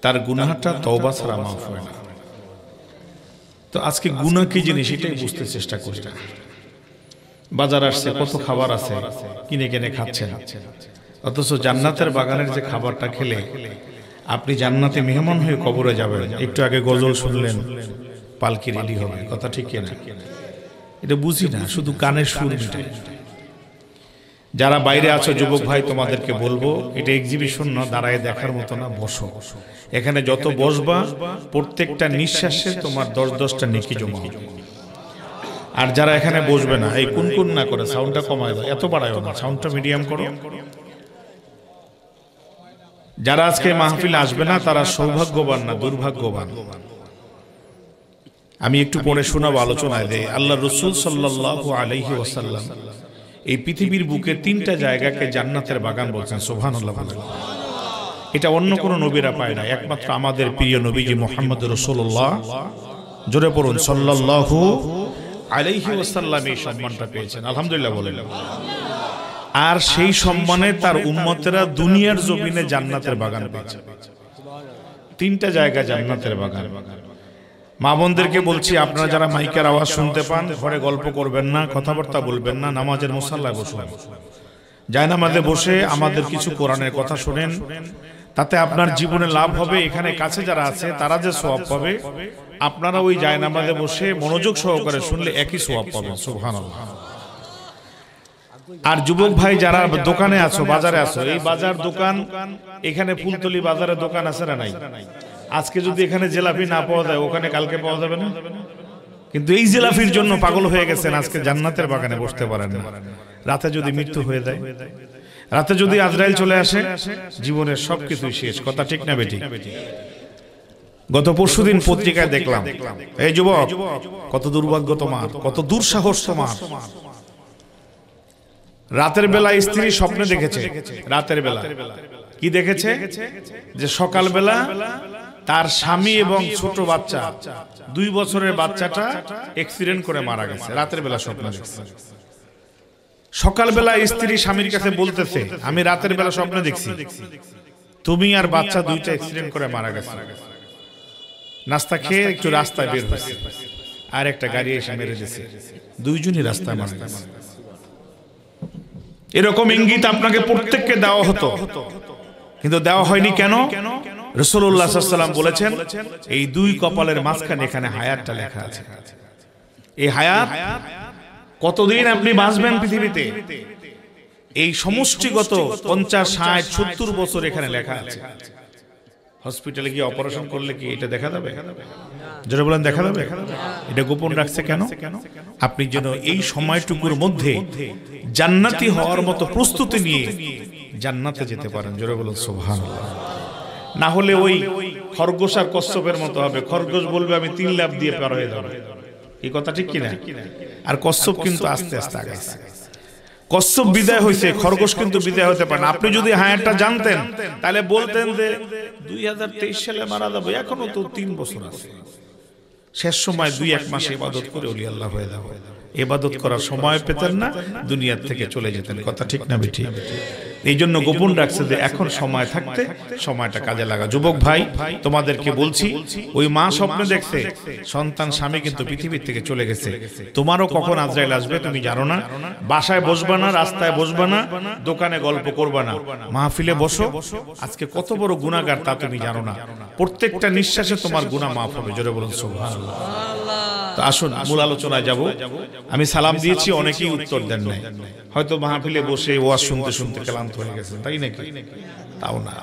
তার গুনাহটা তওবা ছাড়া মাফ হয় না। তো আজকে গুনাহ কি জিনিস এটাই বুঝতে চেষ্টা করি না। বাজার আসছে, কত খাবার আছে, কিনে কিনে খাচ্ছেন, অথচ জান্নাতের বাগানের যে খাবারটা খেলে আপনি জান্নাতে মেহমান হয়ে কবরে যাবেন। একটু আগে গজল শুনলেন, পালকি রেডি হবে, কথা ঠিক কিনা? এটা বুঝি না, শুধু কানের সুর মিটাই। যারা বাইরে আছো যুবক ভাই, তোমাদেরকে বলবো এটা এক্সিবিশন না, দাঁড়ায় দেখার মতো না, বসো। এখানে যত বসবা প্রত্যেকটা নিঃশ্বাসে তোমার 10-10টা নেকি জমা হবে। আর যারা এখানে বসবে না, এই কুনকুন না করে সাউন্ডটা কমায় দাও, এত বাড়ায়ও না, সাউন্ডটা মিডিয়াম করো। যারা আজকে মাহফিলে আসবে না তারা সৌভাগ্যবান না দুর্ভাগ্যবান। আমি একটু পরে শোনাবো আলোচনায় দেয়। আল্লাহ রাসূল সাল্লাল্লাহু আলাইহি ওয়াসাল্লাম এই পৃথিবীর বুকে 3টা জায়গাকে জান্নাতের বাগান বলছেন। সুবহানাল্লাহ। এটা অন্য কোন নবীরা পায় না, একমাত্র আমাদের প্রিয় নবীজি মুহাম্মদ রাসূলুল্লাহ, জোরে পড়ুন সাল্লাল্লাহু আলাইহি ওয়াসাল্লাম এই সম্মানটা পেয়েছেন। আলহামদুলিল্লাহ বলেন। আর সেই সম্মানে তার উম্মতেরা দুনিয়ার জমিনে জান্নাতের বাগান পেয়েছে। 3টা জায়গা জান্নাতের বাগান। মা বোনদেরকে বলছি, আপনারা যারা মাইকের আওয়াজ শুনতে পান, ঘরে গল্প করবেন না, কথাবার্তা বলবেন না, নামাজের মুসাল্লায় বসুন। জায়নামাজে বসে আমাদের কিছু কোরআনের কথা শুনেন, তাতে আপনার জীবনে লাভ হবে। এখানে কাছে যারা আছে তারা যে সওয়াব পাবে, আপনারা ওই জায়নামাজে বসে মনোযোগ সহকারে শুনলে একই সওয়াব পাবেন। সুবহানাল্লাহ। আর যুবক ভাই যারা দোকানে আছো, বাজারে আছো, এই বাজার দোকান, এখানে ফুলতলি বাজারে দোকান আছে না নাই? আজকে যদি এখানে জিলাপি না পাওয়া যায়, ওখানে কালকে পাওয়া যাবে না? কিন্তু এই জিলাপির জন্য পাগল হয়ে গেছেন, আজকে জান্নাতের বাগানে বসতে পারেন না। রাতে যদি মৃত্যু হয়ে যায়, রাতে যদি আজরাইল চলে আসে, জীবনের সবকিছুই শেষ। কথা ঠিক না বেটি? গত পরশুদিন পত্রিকায় দেখলাম, এই যুবক, কত দুর্ভাগ্য তোমার, কত দুঃসাহস তোমার। রাতের বেলা স্ত্রী স্বপ্নে দেখেছে, রাতের বেলা কি দেখেছে? যে সকালবেলা তার স্বামী এবং ছোট বাচ্চা, 2 বছরের বাচ্চাটা অ্যাক্সিডেন্ট করে মারা গেছে। রাতের বেলা স্বপ্ন দেখছে। সকালবেলা স্ত্রী স্বামীর কাছে বলতেছে, আমি রাতের বেলা স্বপ্ন দেখছি তুমি আর বাচ্চা 2টা অ্যাক্সিডেন্ট করে মারা গেছে। নাস্তা খেয়ে একটু রাস্তায় বের হয়েছে, আর একটা গাড়ি এসে মেরে দিয়েছে, 2জনই রাস্তায় মারা গেছে। এরকম ইঙ্গিত আপনাকে প্রত্যেককে দেওয়া হতো, কিন্তু দেওয়া হয়নি কেন? রাসূলুল্লাহ সাল্লাল্লাহু আলাইহি ওয়াসাল্লাম বলেছেন, এই 2 কপালের মাঝখানে এখানে হায়াতটা লেখা আছে। এই হায়াত কতদিন আপনি বাঁচবেন পৃথিবীতে, এই সমষ্টিগত 50, 60, 70 বছর এখানে লেখা আছে। হসপিটালে গিয়ে অপারেশন করলে কি এটা দেখা যাবে? যারা বলেন দেখা যাবে? এটা গোপন রাখছে কেন? আপনি যেন এই সময়টুকুর মধ্যে জান্নাতি হওয়ার মতো প্রস্তুতি নিয়ে জান্নাতে যেতে পারেন। যারা বলেন সুবহানাল্লাহ। না হলে ওই খরগোশ আর কচ্ছপের মতো হবে। খরগোশ বলবে আমি 3 লাফ দিয়ে পার হয়ে যাব, এই কথা ঠিক কিনা? আর কচ্ছপ কিন্তু আস্তে আস্তে আগাচ্ছে। কচ্ছপ বিদায় হয়েছে, খরগোশ কিন্তু বিদায় হতে পারে না। আপনি যদি হায়াতটা জানতেন তাহলে বলতেন যে 2023 সালে মারা যাবে, এখনো তো 3 বছর আছে। শেষ সময় 2-1 মাস ইবাদত করে ওলি আল্লাহ হয়ে যাবে। ইবাদত করার সময় পেতেন না, দুনিয়া থেকে চলে যেতেন। কথা ঠিক না বেঠিক? এই জন্য গোপন রাখছে যে এখন সময় থাকতে সময়টা কাজে লাগা। যুবক ভাই, তোমাদেরকে বলছি, ওই মা স্বপ্নে দেখছে সন্তান স্বামী কিন্তু পৃথিবীর থেকে চলে গেছে। তোমারও কখন আজরাইল আসবে তুমি জানো না। বাসায় বসবা না, রাস্তায় বসবা না, দোকানে গল্প করবা না, মাহফিলে বসো। আজকে কত বড় গুনাহগার তা তুমি জানো না। প্রত্যেকটা নিঃশ্বাসে তোমার গুনাহ মাফ হবে। জোরে বলুন সুবহানাল্লাহ। তো আসুন মূল আলোচনায় যাব। আমি সালাম দিয়েছি, অনেকেই উত্তর দেন নাই। হয়তো মাহফিলে বসে ওয়াজ শুনতে শুনতে ক্লান্ত হয়ে গেছেন, তাই নাকি? তাও না,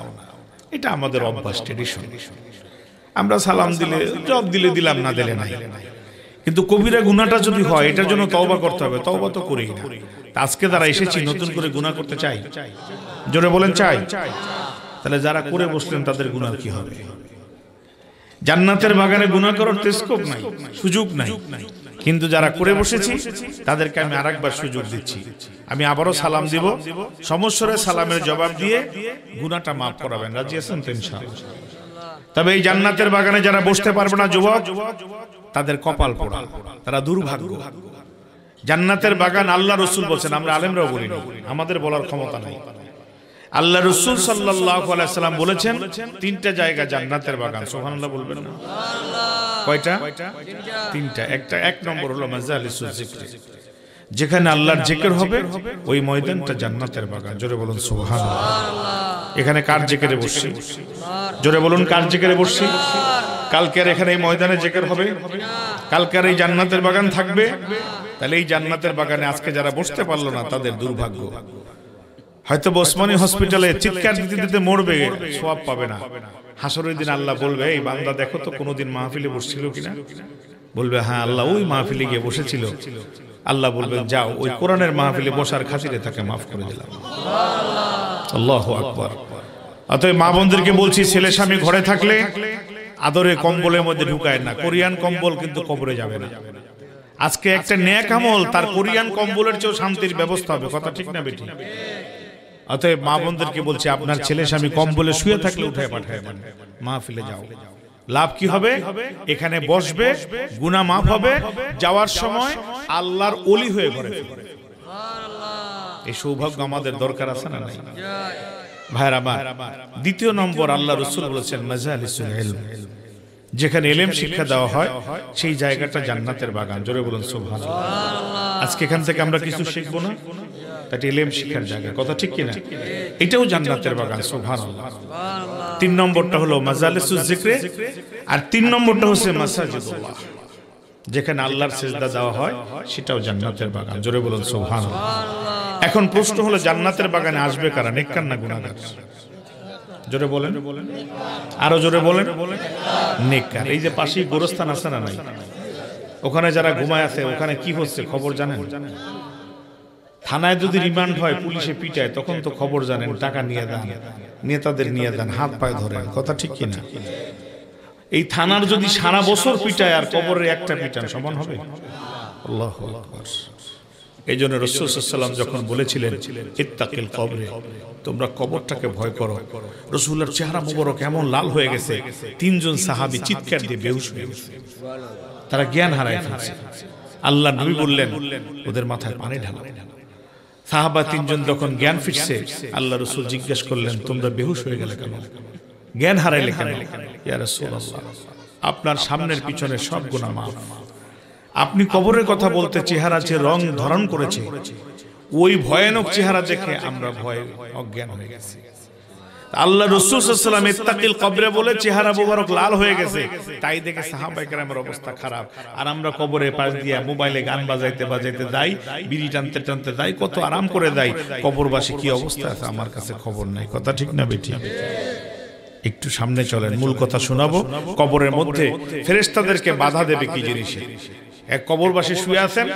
এটা আমাদের অভ্যাস, ট্রেডিশন। আমরা সালাম দিলে জবাব দিলে দিলাম, না দিলে নাই। কিন্তু কবিরা গুনাহটা যদি হয়, এটার জন্য তওবা করতে হবে। তওবা তো করি না। আজকে যারা এসেছি নতুন করে গুনাহ করতে চাই, জোরে বলেন চাই। তাহলে যারা করে বসলেন তাদের গুনাহ কি হবে? জান্নাতের বাগানে গুনাহ করার স্কোপ নাই, সুযোগ নাই। কিন্তু যারা করে বসেছি তাদেরকে আমি আরেকবার সুযোগ দিচ্ছি। আমি আবারও সালাম দিব, সমস্যরে সালামের জবাব দিয়ে গুনাহটা মাফ করাবেন। রাজি আছেন তো ইনশাআল্লাহ? তবে এই জান্নাতের বাগানে যারা বসতে পারবে না যুবক, তাদের কপাল পোড়া, তারা দুর্ভাগ্য। জান্নাতের বাগান আল্লাহ রাসূল বলেন, আমরা আলেমরাও বলি না, আমাদের বলার ক্ষমতা নাই। আল্লাহ রাসূল সাল্লাল্লাহু আলাইহি ওয়াসাল্লাম বলেছেন তিনটা জায়গা জান্নাতের বাগান। সুবহানাল্লাহ বলবেন না? কয়টা? তিনটা। একটা এক নম্বর হলো মাজালিসুজ যিকর, যেখানে আল্লাহর জিকির হবে ওই ময়দানটা জান্নাতের বাগান। জোরে বলুন সুবহানাল্লাহ। এখানে কার জিকিরে বসছি? জোরে বলুন কার জিকিরে বসছি? কালকের এখানে এই ময়দানে জিকির হবে, কালকের এই জান্নাতের বাগান থাকবে। তাহলে এই জান্নাতের বাগানে আজকে যারা বসতে পারলো না তাদের দুর্ভাগ্য। হয়তো ওসমানী হসপিটালে চিৎকার দিতে দিতে মরবে, সওয়াব পাবে না। হাসরের দিন আল্লাহ বলবে, এই বান্দা দেখো তো কোনোদিন মাহফিলে বসছিল কিনা? বলবে হ্যাঁ আল্লাহ, ওই মাহফিলে গিয়ে বসেছিল। আল্লাহ বলবেন যাও, ওই কোরআনের মাহফিলে বসার খাতিরে তাকে মাফ করে দিলাম। আল্লাহু আকবার। অতএব মা বোনদেরকে বলছি, ছেলে স্বামী ঘরে থাকলে আদরে কম্বলের মধ্যে ঢুকায় না। কোরিয়ান কম্বল কিন্তু কবরে যাবে না। আজকে একটা নেক আমল তার কোরিয়ান কম্বলের চেয়েও শান্তির ব্যবস্থা হবে। কথা ঠিক না বেটি? অতএব মা বোনদেরকে বলছি, আপনার ছেলে স্বামী কম্বলে শুয়ে থাকলে উঠায় পাঠায় দেন, মাহফিলে যাও। লাভ কি হবে? এখানে বসবে, গুনাহ মাফ হবে, যাওয়ার সময় আল্লাহর ওলি হয়ে ঘরে ফিরবে। এই সৌভাগ্য আমাদের দরকার আছে না নাই? ভাইরা আমার, দ্বিতীয় নম্বর আল্লাহ রাসূল বলেছেন মাজালিসুল ইলম, যেখানে ইলম শিক্ষা দেওয়া হয় সেই জায়গাটা জান্নাতের বাগান। জোরে বলুন সুবহানাল্লাহ। আজকে এখান থেকে আমরা কিছু শিখবো না, এটা ইলম শিক্ষার জায়গা। কথা ঠিক কিনা? এটাও জান্নাতের বাগান। সুবহানাল্লাহ। তিন নম্বরটা হলো মাজালিসুজ যিকর, আর তিন নম্বরটা হচ্ছে মাসাজিদুল্লাহ, যেখানে আল্লাহর সিজদা দেওয়া হয় সেটাও জান্নাতের বাগান। জোরে বলুন সুবহানাল্লাহ। এখন প্রশ্ন হলো, জান্নাতের বাগানে আসবে কারা? নেককার না গুনাহগার? জোরে বলেন, আরো জোরে বলেন। নেককার। এই যে পাশেই গোরস্থান আছে না নাই, ওখানে যারা ঘুমায় আছে, ওখানে কি হচ্ছে খবর জানেন? থানায় যদি রিমান্ড হয়, পুলিশে পিটায়, তখন তো খবর জানেন, টাকা নিয়ে দেন, নেতাদের নিয়ে দেন, হাত পায়ে ধরেন। কথা ঠিক কিনা? এই থানার যদি সারা বছর পিটায় আর কবরের একটা পিটান, সমান হবে? আল্লাহু আকবার। এই জন্য রাসূল সাল্লাল্লাহু আলাইহি ওয়াসাল্লাম যখন বলেছিলেন ইত্তাকিল কবরে, তোমরা কবরটাকে ভয় করো, রাসূলের চেহারা মোবারক এমন লাল হয়ে গেছে, তিনজন সাহাবী চিৎকার দিয়ে বেহুশ হয়ে গেছে, তারা জ্ঞান হারায় ফেলছে। আল্লাহ নবী বললেন, ওদের মাথায় পানি ঢালো। সাহাবা তিনজন যখন জ্ঞান ফিরছে, আল্লাহ রাসূল জিজ্ঞেস করলেন, তোমরা বেহুশ হয়ে গেলে কেন? জ্ঞান হারাইলে কেন? ইয়া রাসূলুল্লাহ, আপনার সামনের পিছনে সব গুনাহ মাফ। আপনি কবরের কথা বলতে চেহারা যে রং ধারণ করেছে, ওই ভয়ানক চেহারা দেখে আমরা ভয়ে অজ্ঞান হয়ে গেছি। আল্লাহ রাসূল সাল্লাল্লাহু আলাইহি ওয়াসাল্লাম ইত্তাকিল কবরে বলে চেহারা মোবারক লাল হয়ে গেছে, তাই দেখে সাহাবায়ে কেরামের অবস্থা খারাপ। আর আমরা কবরে পাশ দিয়ে মোবাইলে গান বাজাইতে বাজাইতে যাই, বিড়ি টানতে টানতে যাই, কত আরাম করে যাই। কবরবাসী কি অবস্থা আছে আমার কাছে খবর নাই। কথা ঠিক না বেটি? একটু সামনে চলেন, মূল কথা শোনাবো। কবরের মধ্যে ফেরেশতাদেরকে বাধা দেবে কি জিনিসে? এক কবরবাসী শুয়ে আছেন,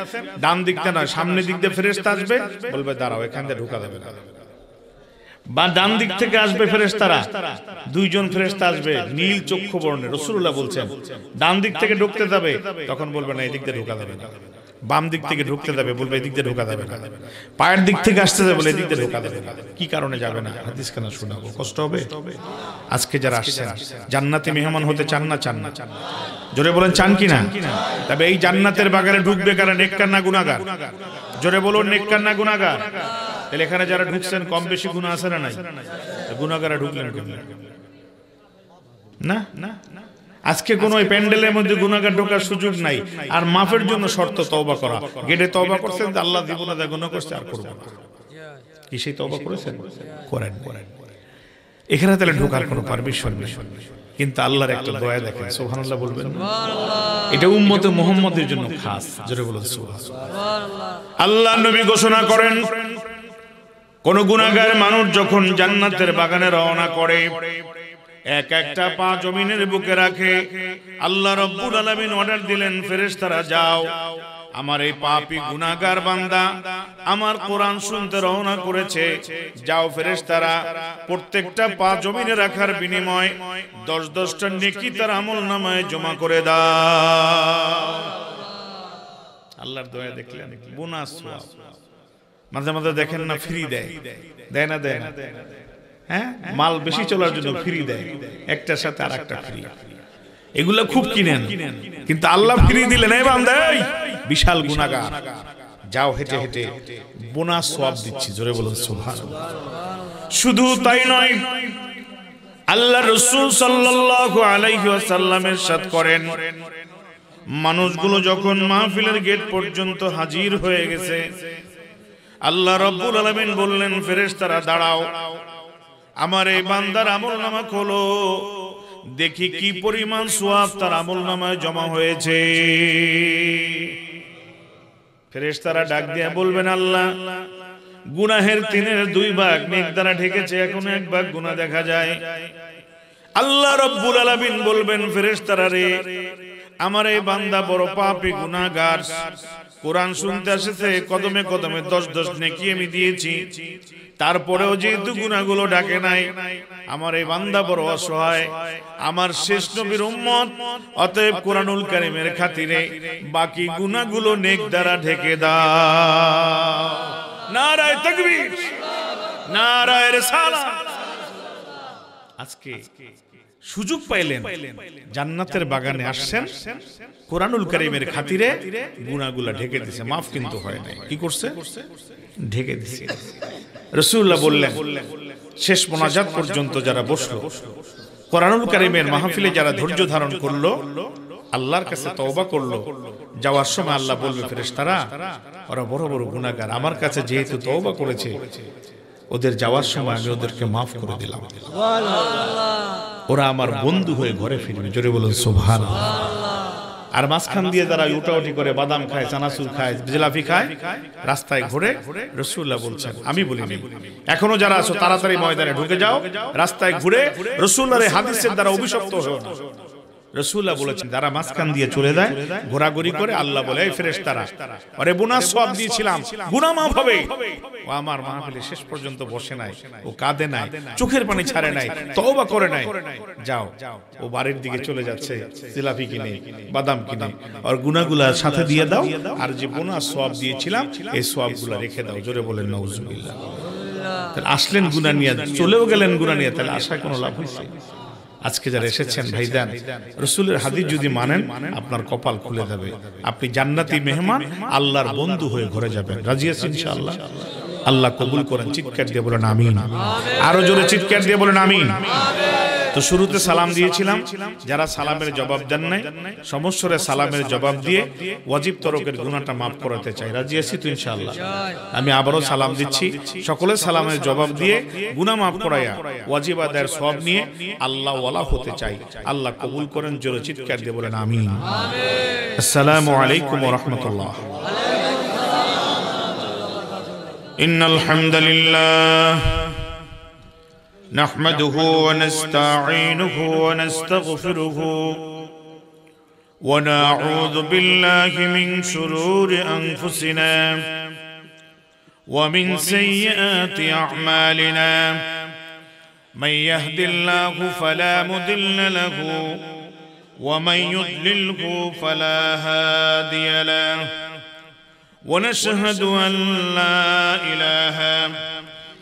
ডান দিক দিয়ে না সামনের দিক দিয়ে ফেরেশতা আসবে, বলবে দাঁড়াও, এখান দিয়ে ঢোকা যাবে না। বা ডান দিক থেকে আসবে ফেরেশতারা, দুইজন ফেরেশতা আসবে নীল চক্ষু বর্ণের, রাসূলুল্লাহ বলছেন। ডান দিক থেকে ঢুকতে যাবে, তখন বলবে না, এই দিক দিয়ে ঢোকা যাবে না। বাম দিক থেকে ঢুকতে যাবে, বলবে এই দিক দিয়ে ঢোকা যাবে না। পায়ের দিক থেকে আসতে যাবে, বলে এই দিক দিয়ে ঢোকা যাবে না। কি কারণে যাবে না? হাদিস কেন শোনাবো, কষ্ট হবে। আজকে যারা আসছেন, জান্নাতে মেহমান হতে চান না? চান না? জোরে বলেন, চান কি না? তবে এই জান্নাতের বাগানে ঢুকবে কারা? নেককার না গুনাহগার? জোরে বলুন, নেককার না গুনাহগার? তাহলে এখানে যারা ঢুকছেন কম বেশি গুনাহ আছে না নাই? গুনাহগাররা ঢুকলেন কেন? না না, আজকে কোন ওই প্যান্ডেলের মধ্যে গুনাহগার ঢোকার সুযোগ নাই। আর মাফের জন্য শর্ত তওবা করা। গেটে তওবা করছেন, আল্লাহ দিব না, গুনাহ করছে আর করব না, কি সেই তওবা করেছেন? করেন। এখানে তাহলে ঢোকার কোনো পারমিশন নেই। কিন্তু আল্লাহর একটা দয়া দেখেন, সুবহানাল্লাহ বলবেন। এটা উম্মতে মুহাম্মাদের জন্য খাস। জোরে বলুন সুবহানাল্লাহ। আল্লাহ নবী ঘোষণা করেন, কোন গুনাহগার মানুষ যখন জান্নাতের বাগানে রওনা করে, এক একটা পা জমিনের বুকে রাখে, আল্লাহ রাব্বুল আলামিন অর্ডার দিলেন, ফেরেশতারা যাও, আমার এই পাপী গুনাহগার বান্দা আমার কোরআন শুনতে রওনা করেছে, যাও ফেরেশতারা প্রত্যেকটা পা জমিনে রাখার বিনিময়ে 10-10টা নেকি তার আমলনামায় জমা করে দাও। আল্লাহর দয়া দেখলেন, বোনাস সওয়াব। মাঝে মাঝে দেখেন না ফ্রি দেয়, দেয় না? দেয় না? হ্যাঁ, মাল বেশি চলার জন্য ফ্রি দেয়, একটার সাথে আরেকটা ফ্রি। এগুলা খুব কিনেন, কিন্তু আল্লাহ ফ্রি দিলেন, এই বান্দা বিশাল গুনাহগার, যাও হেঁটে হেঁটে বোনাস সওয়াব দিচ্ছি। জোরে বলুন সুবহানাল্লাহ। শুধু তাই নয়, আল্লাহ রাসূল সাল্লাল্লাহু আলাইহি ওয়াসাল্লাম ইরশাদ করেন, মানুষগুলো যখন মাহফিলের গেট পর্যন্ত হাজির হয়ে গেছে, আল্লাহ রাব্বুল আলামিন বললেন, ফেরেশতারা দাঁড়াও, আমার এই বান্দার আমলনামা খোলো, দেখি কি পরিমাণ সওয়াব তার আমলনামায় জমা হয়েছে। ফেরেশতারা ডাক দিয়ে বলবেন, আল্লাহ, গুনাহের 3/2 ভাগ নেক দ্বারা ঢেকেছে, এখন 1 ভাগ গুনাহ দেখা যায়। আল্লাহ রাব্বুল আলামিন বলবেন, ফেরেশতারা রে, আমার এই বান্দা বড় পাপী গুনাহগার, কোরআন শুনতে এসেছে, কদমে কদমে 10 নেকি আমি দিয়েছি, তারপরেও যেহেতু গুনাহগুলো ডাকে নাই, আমার এই বান্দা বড় অসহায়, আমার শেষ নবীর উম্মত, অতএব কোরআনুল কারীমের খাতিরে বাকি গুনাহগুলো নেক দ্বারা ঢেকে দাও। নারায়ে তাকবীর, নারায়ে রিসালাত। আজকে সুযোগ পাইলেন, জান্নাতের বাগানে আসছেন, কোরআনুল কারীমের খাতিরে গুনাহগুলো ঢেকে দিয়েছে, মাফ কিন্তু হয় নাই, কি করছে? ঢেকে দিয়েছে। রাসূলুল্লাহ বললেন, শেষ মোনাজাত পর্যন্ত যারা বসলো, কোরআনুল কারীমের মাহফিলে যারা ধৈর্য ধারণ করলো, আল্লাহর কাছে তওবা করলো, যাওয়ার সময় আল্লাহ বলবে, ফেরেশতারা, ওরা বড় বড় গুনাহগার, আমার কাছে যেহেতু তওবা করেছে, ওদের যাওয়ার সময় আমি ওদেরকে মাফ করে দিলাম, ওরা আমার বন্ধু হয়ে ঘরে ফিরবে। জোরে বলুন সুবহানাল্লাহ। আর মাঝখান দিয়ে যারা উঠাউঠি করে, বাদাম খায়, চানাচুর খায়, জিলাপি খায়, রাস্তায় ঘুরে, রাসূলুল্লাহ বলছেন, আমি বলিনি, এখনো যারা আছো তাড়াতাড়ি ময়দানে ঢুকে যাও, রাস্তায় ঘুরে রাসূলুল্লাহর হাদিসের দ্বারা অভিশপ্ত হও না। রাসূলুল্লাহ বলেছেন, যারা মাঝখান দিয়ে চলে যায়, ঘোরাঘুরি করে, আল্লাহ বলে, এই ফেরেশতারা, আরে গুনাহ সওয়াব দিয়েছিলাম, গুনাহ মাফ হবে। ও আমার মাহফিলে শেষ পর্যন্ত বসে নাই, ও কাঁদে নাই, চোখের পানি ছাড়ে নাই, তওবা করে নাই, যাও, ও বাড়ির দিকে চলে যাচ্ছে জিলাপি কিনে, বাদাম কিনে, আর গুনাহগুলো সাথে দিয়ে দাও, আর যে গুনাহ সওয়াব দিয়েছিলাম এই সওয়াবগুলো রেখে দাও। জোরে বলেন নাউজুবিল্লাহ। তাহলে আসলেন গুনাহ নিয়ে, চলেও গেলেন গুনাহ নিয়ে, তাহলে আশায় কোনো লাভ হয়েছে? আজকে যারা এসেছেন ভাইজান, রাসূলের হাদিস যদি মানেন, আপনার কপাল খুলে যাবে, আপনি জান্নাতি মেহমান, আল্লাহর বন্ধু হয়ে ঘরে যাবেন। রাজি আছেন ইনশাআল্লাহ? আল্লাহ কবুল করেন। চিৎকার দিয়ে বলেন আমিন। আরো জোরে চিৎকার দিয়ে বলেন আমিন। তো শুরুতে সালাম দিয়েছিলাম, যারা সালামের জবাব দেন নাই, সমস্যরে সালামের জবাব দিয়ে ওয়াজিব তরকের গুনাহটা মাফ করাতে চাই। রাজি আছি তো ইনশাআল্লাহ? আমি আবারও সালাম দিচ্ছি, সকলে সালামের জবাব দিয়ে গুনাহ মাফ করায়া ওয়াজিব আদায়ের সওয়াব নিয়ে আল্লাহ ওয়ালা হতে চাই। আল্লাহ কবুল করেন। জোরে চিৎকার দিয়ে বলেন আমিন। আসসালামু আলাইকুম ওয়া রাহমাতুল্লাহ। ইন্নাল হামদুলিল্লাহ نحمده ونستعينه ونستغفره ونعوذ بالله من شرور أنفسنا ومن سيئات أعمالنا من يهد الله فلا مضل له ومن يضلله فلا هادي له ونشهد أن لا إله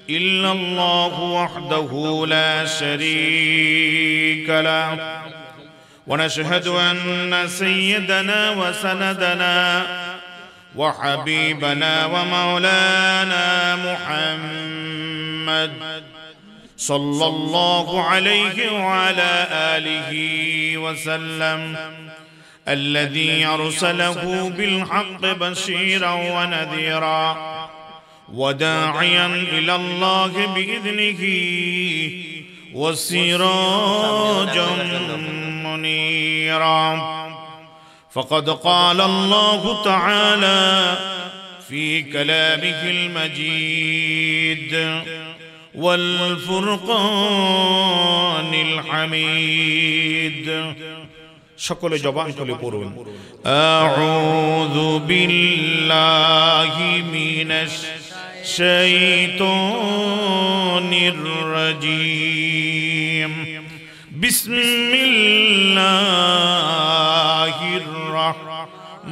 إلا الله وحده لا شريك له ونشهد أن سيدنا وسندنا وحبيبنا ومولانا محمد صلى الله عليه وعلى آله وسلم الذي أرسله بالحق بشيرا ونذيرا وداعيا إلى الله بإذنه وسراجا منيرا فقد قال الله تعالى في كلامه المجيد والفرقان الحميد সকলে জবান খুলে পড়ুন আউযু বিল্লাহি মিনাশ শাইতানির রাজীম বিসমিল্লাহির রাহমানির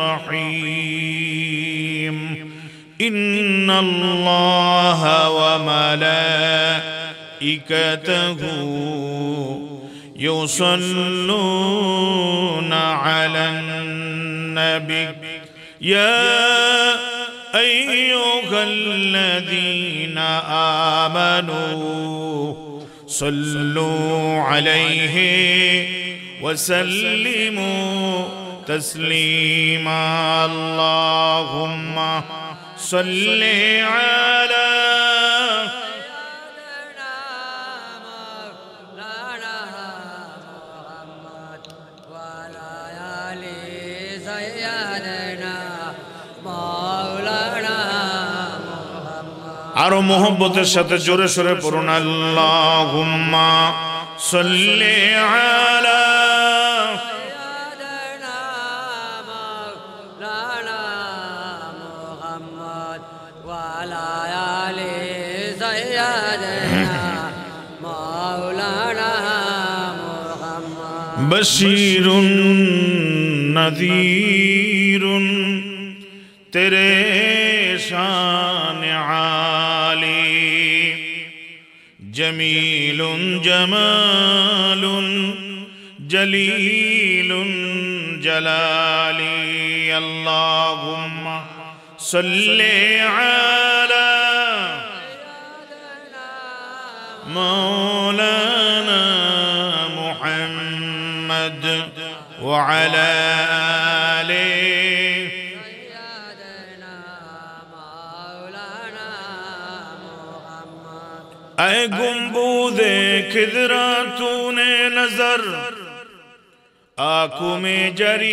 রহিম ইন্নাল্লাহা ওয়া মালাইকাতাহু يصلون على النبي يا أيها الذين آمنوا صلوا عليه وسلموا تسليما اللهم صل على আরো মোহব্বতের সাথে জোরে সোরে পড়ুন আল্লাহুম্মা সাল্লি আলা সাইয়্যিদিনা মাওলানা মুহাম্মদ ওয়া আলা আলি সাইয়্যিদিনা মাওলানা মুহাম্মদ বশীরুন নযীরুন তেরে শান جميل جمال جليل جلالي اللهم صل على مولانا محمد وعلى آله ऐ गुंबूदे खिदरा तूने नजर आंखों में जरी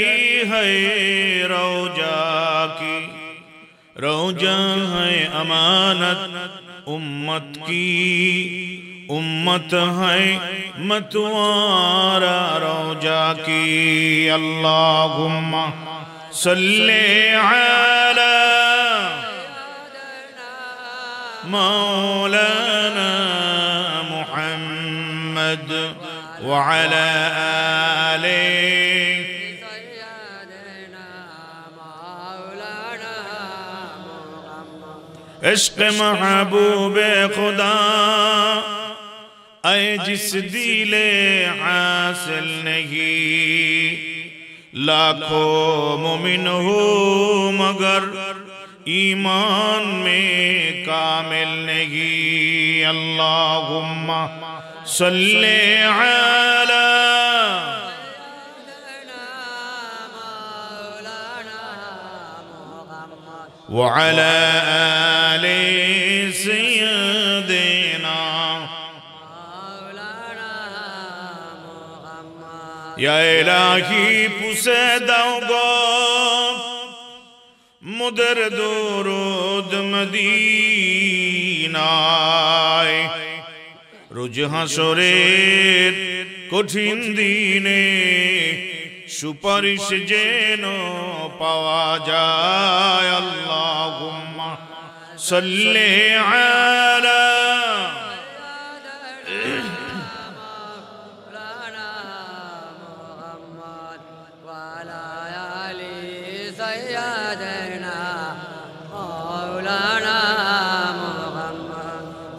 है रौजा की रौजा है अमानत उम्मत की उम्मत है मतवारा रौजा की अल्लाहुम्मा सल्ले अला मौलाना मुहम्मद वअला आलिहि सय्यदना मौलाना मुहम्मद इश्क़ महबूब खुदा ऐ जिस दिले हासिल नहीं लाखों मुमिन हो मगर ईमान में कामिल नहीं अल्लाहुम्मा सल्ले अला व अला आलि सय्यदिना या इलाही पुसेदाओ गो मुदर दुरूद मदीनाय রোজ হাসরের কঠিন দিনে সুপারিশ যেন পাওয়া যায় আল্লাহুম্মা সাল্লি আলা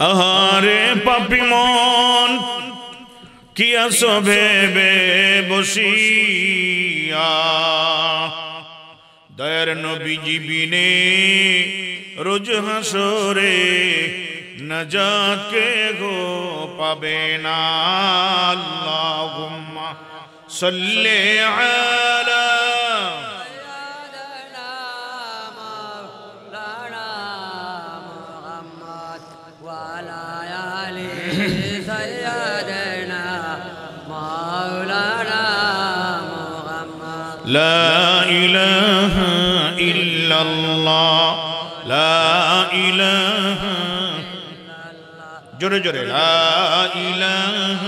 আহারে পাপী মন কি আছো ভেবে বসিয়া দয়ার নবীজি বিনে রোজ হাসরে নাজাত কে গো পাবে না আল্লাহুম্মা সাল্লি আলা لا إله إلا الله لا إله جري جري لا إله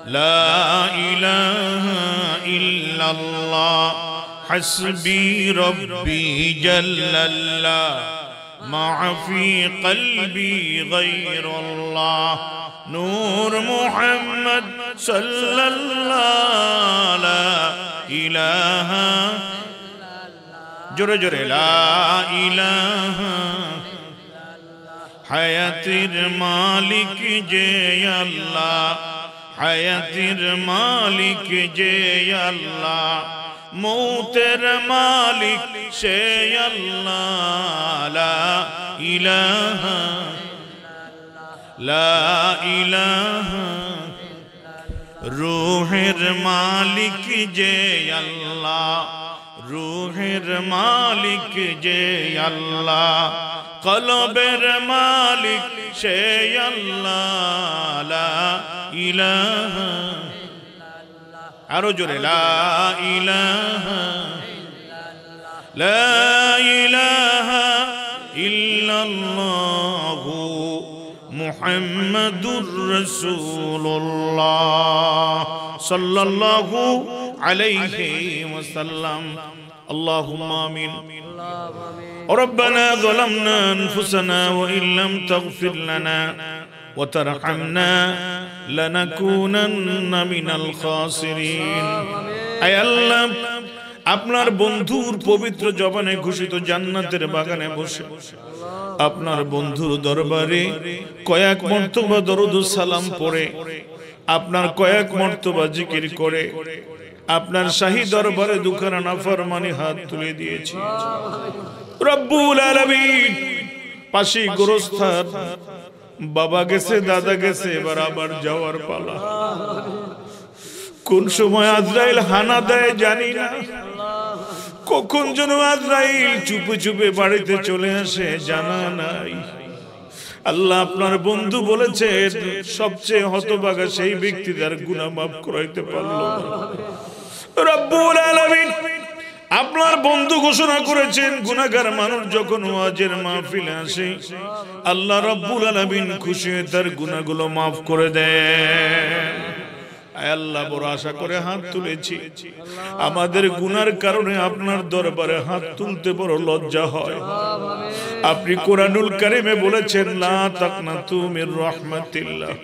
لا إله إلا الله حسبي ربي جل الله ما في قلبي غير الله نور محمد صلى الله لا إله جري جري لا إله حياتر مالك جي الله حياتر مالك جي الله মৌতের মালিক সে আল্লাহ লা ইলাহা লা ইলাহা রূহের মালিক যে আল্লাহ রূহের মালিক যে আল্লাহ কলবের মালিক সে আল্লাহ লা ইলাহা আরো জোরে লা ইলাহা লা ইলাহা ইল্লাল্লাহু মুহাম্মাদুর রাসূলুল্লাহ সাল্লাল্লাহু আলাইহি ওয়াসাল্লাম আল্লাহুম্মা আমিন ربنا ظلمنا أنفسنا وإن لم تغفر لنا وترحمنا لنكونن من الخاسرين أي الله আপনার বন্ধুর পবিত্র জবানে ঘোষিত জান্নাতের বাগানে বসে আপনার বন্ধুর দরবারে কয়েক মর্তবা দরুদ ও সালাম পড়ে আপনার কয়েক মর্তবা জিকির করে আপনার শাহী দরবারে দুখানা নাফরমানি হাত তুলে দিয়েছি রব্বুল আলামিন পাশে গোরস্থান বাবা গেছে দাদা গেছে এবার আবার যাওয়ার পালা কোন সময় আজরাইল হানা দেয় জানি না কখন যেন আজরাইল চুপে চুপে বাড়িতে চলে আসে জানা নাই আল্লাহ আপনার বন্ধু বলেছে সবচেয়ে হতভাগা সেই ব্যক্তি যার গুনাহ মাফ করাইতে পারলো রব্বুল আলামিন আপনার বন্ধু ঘোষণা করেছেন গুনাহগার মানুষ যখন ওয়াজের মাহফিলে আসে আল্লাহ রব্বুল আলামিন খুশি হয়ে তার গুনাহগুলো মাফ করে দেন আয় আল্লাহ বড় আশা করে হাত তুলেছি আমাদের গুনার কারণে আপনার দরবারে হাত তুলতে বড় লজ্জা হয় আপনি কোরআনুল কারীমে বলেছেন লা তাকনাতু মির রাহমাতিল্লাহ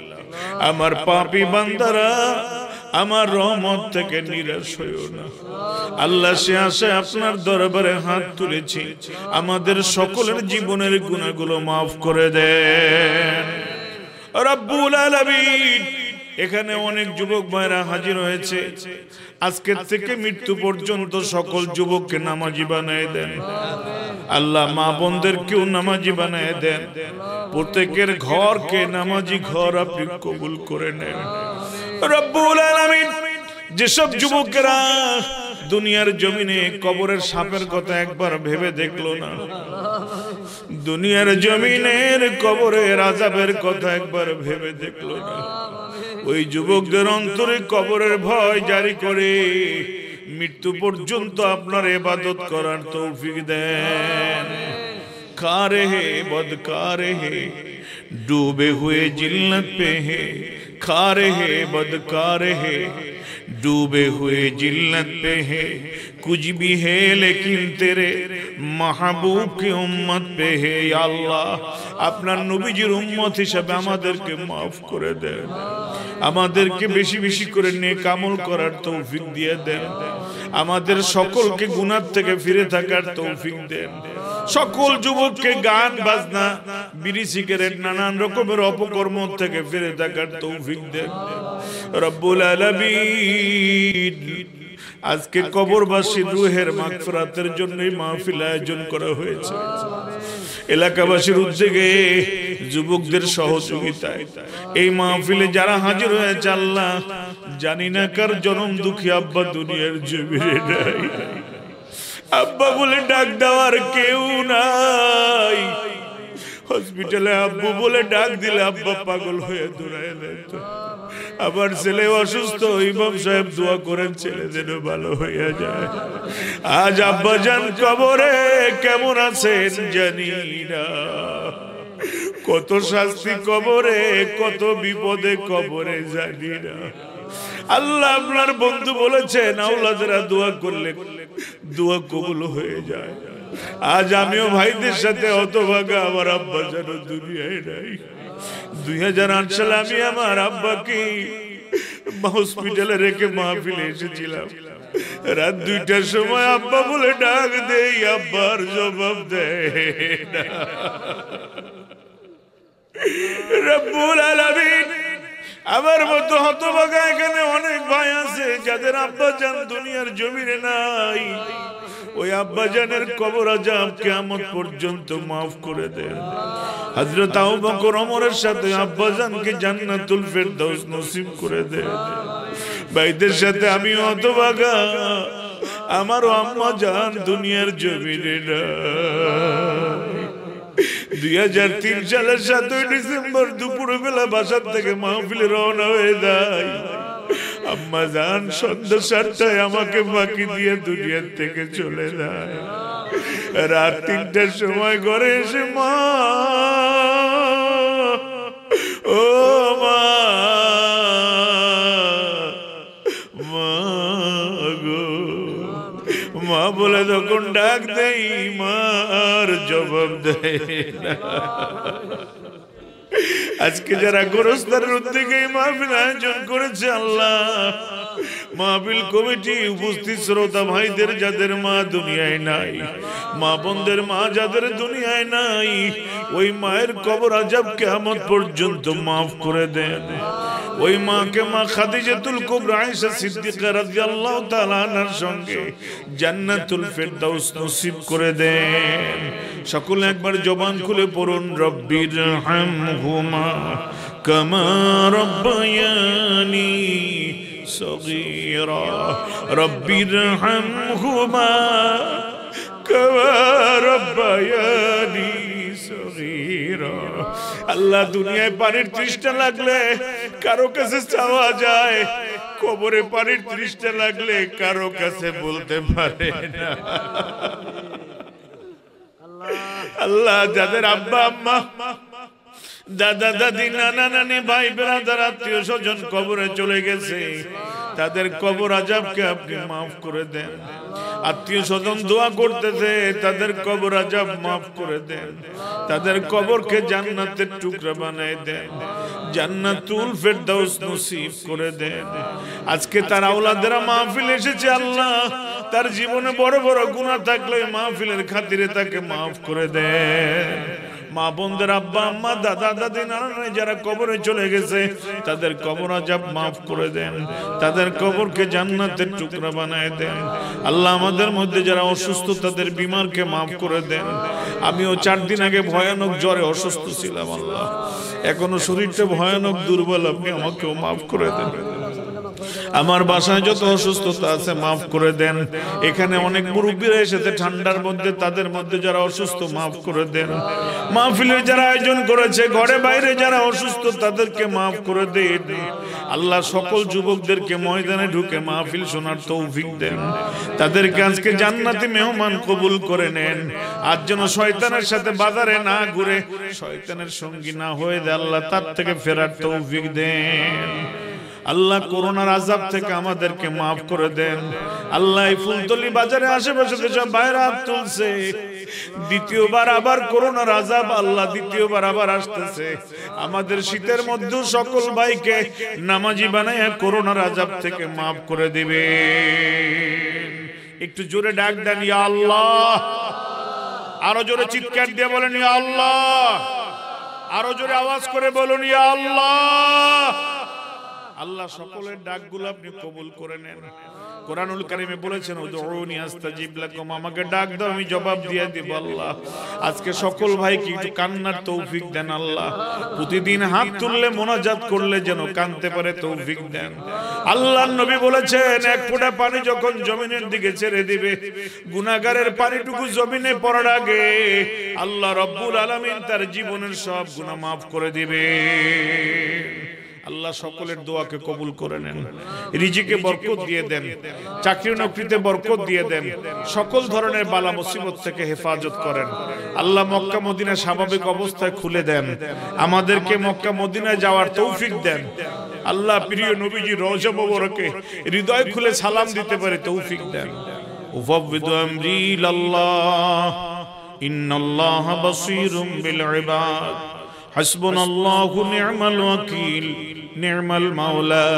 আমার পাপী বান্দারা আমার রহমত থেকে নিরাশ হইও না আল্লাহ সে আশায় আপনার দরবারে হাত তুলেছি আমাদের সকলের জীবনের গুনাহগুলো মাফ করে দেন রব্বুল আলামিন এখানে অনেক যুবক ভাইরা হাজির হয়েছে আজকে থেকে মৃত্যু পর্যন্ত সকল যুবককে নামাজি বানায় দেন আল্লাহ মা বোনদেরকেও নামাজি বানায় দেন প্রত্যেকের ঘরকে নামাজি ঘর আপনি কবুল করে নেন রব্বুল আলামিন যেসব যুবকেরা দুনিয়ার জমিনে কবরের সাপের কথা একবার ভেবে দেখলো না দুনিয়ার জমিনের কবরের আযাবের কথা একবার ভেবে দেখলো না ওই যুবকদের অন্তরে কবরের ভয় জারি করে মৃত্যু পর্যন্ত আপনার ইবাদত করার তৌফিক দেন কারে হে বদকারে হে डूबे हुए जिल्लत पे है खारे है बदकारे है डूबे हुए जिल्लत पे है कुछ भी है लेकिन तेरे महबूब की उम्मत पे है या अल्लाह আপনার নবীজির উম্মত হিসেবে আমাদেরকে maaf করে দেন আমাদেরকে বেশি বেশি করে নেক আমল করার তৌফিক দিয়ে দেন আমাদের সকলকে গুনাহ থেকে ফিরে থাকার তৌফিক দেন সকল যুবককে গান বাজনা বিড়ি সিগারেট নানান রকমের অপকর্ম থেকে ফিরে থাকার তৌফিক দেন রব্বুল আলামিন আজকে কবরবাসীর রূহের মাগফিরাতের জন্য এই মাহফিল আয়োজন করা হয়েছে এলাকাবাসীর উদ্যোগে যুবকদের সহযোগিতায় এই মাহফিলে যারা হাজির হয়েছে আল্লাহ জানি না কার জনম দুঃখী আব্বা দুনিয়ার জমিনে নাই আব্বা বলে ডাক দেওয়ার কেউ নাই হসপিটালে আব্বু বলে ডাক দিলে আব্বা পাগল হয়ে দৌড়ায় দেয় আবার ছেলে অসুস্থ ইমাম সাহেব দোয়া করেন ছেলে যেন ভালো হয়ে যায় আজ আব্বা জান কবরে কেমন আছেন জানি না কত শাস্তি কবরে কত বিপদে কবরে জানি না আল্লাহ আপনার বন্ধু বলেছেন আওলাদেরা দোয়া করলে দোয়া কবুল হয়ে যায় আজ আমিও ভাইদের সাথে হতভাগা আমার আব্বা যেন দুনিয়ায় নাই 2008 সালে আমি আমার আব্বাকে হসপিটালে রেখে মাহফিলে এসেছিলাম রাত 2টার সময় আব্বা বলে ডাক দেই আব্বার জবাব দেয় না রব্বুল আলামিন আমার মতো হতভাগা এখানে অনেক ভাই আছে যাদের আব্বাজান দুনিয়ার জমিনে নাই। ওই আব্বাজানের কবর আযাব কিয়ামত পর্যন্ত মাফ করে দেন। হযরত আবু বকর ওমরের সাথে আব্বাজানকে জান্নাতুল ফেরদাউস নসিব করে দেন। ভাইদের সাথে আমি হতভাগা, আমারও আম্মাজান দুনিয়ার জমিনে নাই। 2003 সালের 7 ডিসেম্বর দুপুরবেলা বাসার থেকে মাহফিলে রওনা হয়ে যায়। আম্মা জান সন্ধ্যা 7টায় আমাকে বাকি দিয়ে দুনিয়ার থেকে চলে যায়। রাত 3টার সময় ঘরে এসে মা, ও মা, মা গো, মা বলে যখন ডাক দেই মার জবাব দেয় না। আজকে যারা গোরস্তানের উদ্যোগে মাহফিল আয়োজন করেছে, আল্লাহ মাহফিল কমিটি, উপস্থিত শ্রোতা ভাইদের যাদের মা দুনিয়ায় নাই, মা বোনদের মা যাদের দুনিয়ায় নাই, ওই মায়ের কবর আযাব কিয়ামত পর্যন্ত মাফ করে দেন। ওই মাকে মা খাদিজাতুল কুবরা আয়েশা সিদ্দিকা রাদিয়াল্লাহু তাআলা আনহার সঙ্গে জান্নাতুল ফেরদাউস নসিব করে দেন। সকলে একবার জবান খুলে পড়ুন, রব্বিরহামহুমা কামা রাব্বায়ানি সগীরা, রব্বিরহামহুমা কামা রাব্বায়ানি সগীরা। আল্লাহ, দুনিয়ায় পানির তৃষ্ণা লাগলে কারো কাছে চাওয়া যায়, কবরে পানির তৃষ্ণা লাগলে কারো কাছে বলতে পারে না। আল্লাহ, যাদের আব্বা আম্মা, দাদা দাদি, নানা নানি, ভাই ব্রাদার, আত্মীয় স্বজন কবরে চলে গেছে, তাদের কবর আযাবকে আপনি মাফ করে দেন। আত্মীয় স্বজন দোয়া করতেছে, তাদের কবর আযাব মাফ করে দেন। তাদের কবরকে জান্নাতের টুকরা বানায় দেন, জান্নাতুল ফেরদাউস নসিব করে দেন। আজকে তার আওলাদেরা মাহফিল এসেছে, আল্লাহ তার জীবনে বড় বড় গুনাহ থাকলে মাহফিলের খাতিরে তাকে মাফ করে দেন। মা বোনদের আব্বা আম্মা, দাদা দাদি, নানা নানি যারা কবরে চলে গেছে, তাদের কবর আযাব মাফ করে দেন, তাদের কবরকে জান্নাতের টুকরা বানায় দেন। আল্লাহ, আমাদের মধ্যে যারা অসুস্থ তাদের বিমারকে মাফ করে দেন। আমিও 4 দিন আগে ভয়ানক জ্বরে অসুস্থ ছিলাম, আল্লাহ এখনো শরীরটা ভয়ানক দুর্বল, আপনি আমাকেও মাফ করে দেন। আমার বাসায় যত অসুস্থতা আছে মাফ করে দেন। এখানে অনেক মুরব্বীরা এসেছে ঠান্ডার মধ্যে, তাদের মধ্যে যারা অসুস্থ মাফ করে দেন। মাহফিলের যারা আয়োজন করেছে, ঘরে বাইরে যারা অসুস্থ তাদেরকে মাফ করে দেন। আল্লাহ, সকল যুবকদেরকে ময়দানে ঢুকে মাহফিল শোনার তৌফিক দেন। তাদেরকে আজকে জান্নাতি মেহমান কবুল করে নেন। আজ যেন শয়তানের সাথে বাজারে না ঘুরে শয়তানের সঙ্গী না হয়ে দেয়, আল্লাহ তার থেকে ফেরার তৌফিক দেন। আল্লাহ, করোনার আযাব থেকে আমাদেরকে মাফ করে দেন। আল্লাহ, এই ফুলতলি বাজারে আশেপাশে যেসব ভাইরা হাত তুলছে, দ্বিতীয়বার আবার করোনার আযাব, আল্লাহ দ্বিতীয়বার আবার আসতেছে। আমাদের শীতের মধ্যে সকল ভাইকে নামাজি বানায়া করোনার আযাব থেকে মাফ করে দিবে। একটু জোরে ডাক দেন, ইয়া আল্লাহ। আরো জোরে চিৎকার দিয়ে বলেন, ইয়া আল্লাহ। আরো জোরে আওয়াজ করে বলুন, ইয়া আল্লাহ। আল্লাহ, সকলের ডাকগুলো আপনি কবুল করে নেন। কোরআনুল কারীমে বলেছেন, উদউনি আস্তাজিব লাকুম, আমাকে ডাক দাও আমি জবাব দিয়ে দেব। আল্লাহ, আজকে সকল ভাইকে একটু কান্নার তৌফিক দেন। আল্লাহ, প্রতিদিন হাত তুললে মোনাজাত করলে যেন কাঁদতে পারে তৌফিক দেন। আল্লাহর নবী বলেছেন, এক ফোঁটা পানি যখন জমিনের দিকে ছেড়ে দিবে, গুনাহগারের পানিটুকু জমিনে পড়ার আগে আল্লাহ রাব্বুল আলামিন তার জীবনের সব গুনাহ মাফ করে দিবে। আল্লাহ সকলের দোয়াকে কবুল করে নেন, রিজিকে বরকত দিয়ে দেন, চাকরি নকরিতে বরকত দিয়ে দেন, সকল ধরনের বালা মুসিবত থেকে হেফাজত করেন। আল্লাহ, মক্কা মদিনা স্বাভাবিক অবস্থায় খুলে দেন, আমাদেরকে মক্কা মদিনায় যাওয়ার তৌফিক দেন। আল্লাহ, প্রিয় নবীজি রওজা মোবারকে হৃদয় খুলে সালাম দিতে পারে তৌফিক দেন। উফাওয়িদু আমরি ইলাল্লাহ, ইন্নাল্লাহা বাসীরুম বিল ইবাদ, হাসবুনাল্লাহু নি'মাল ওয়াকিল, নি'মাল মাওলা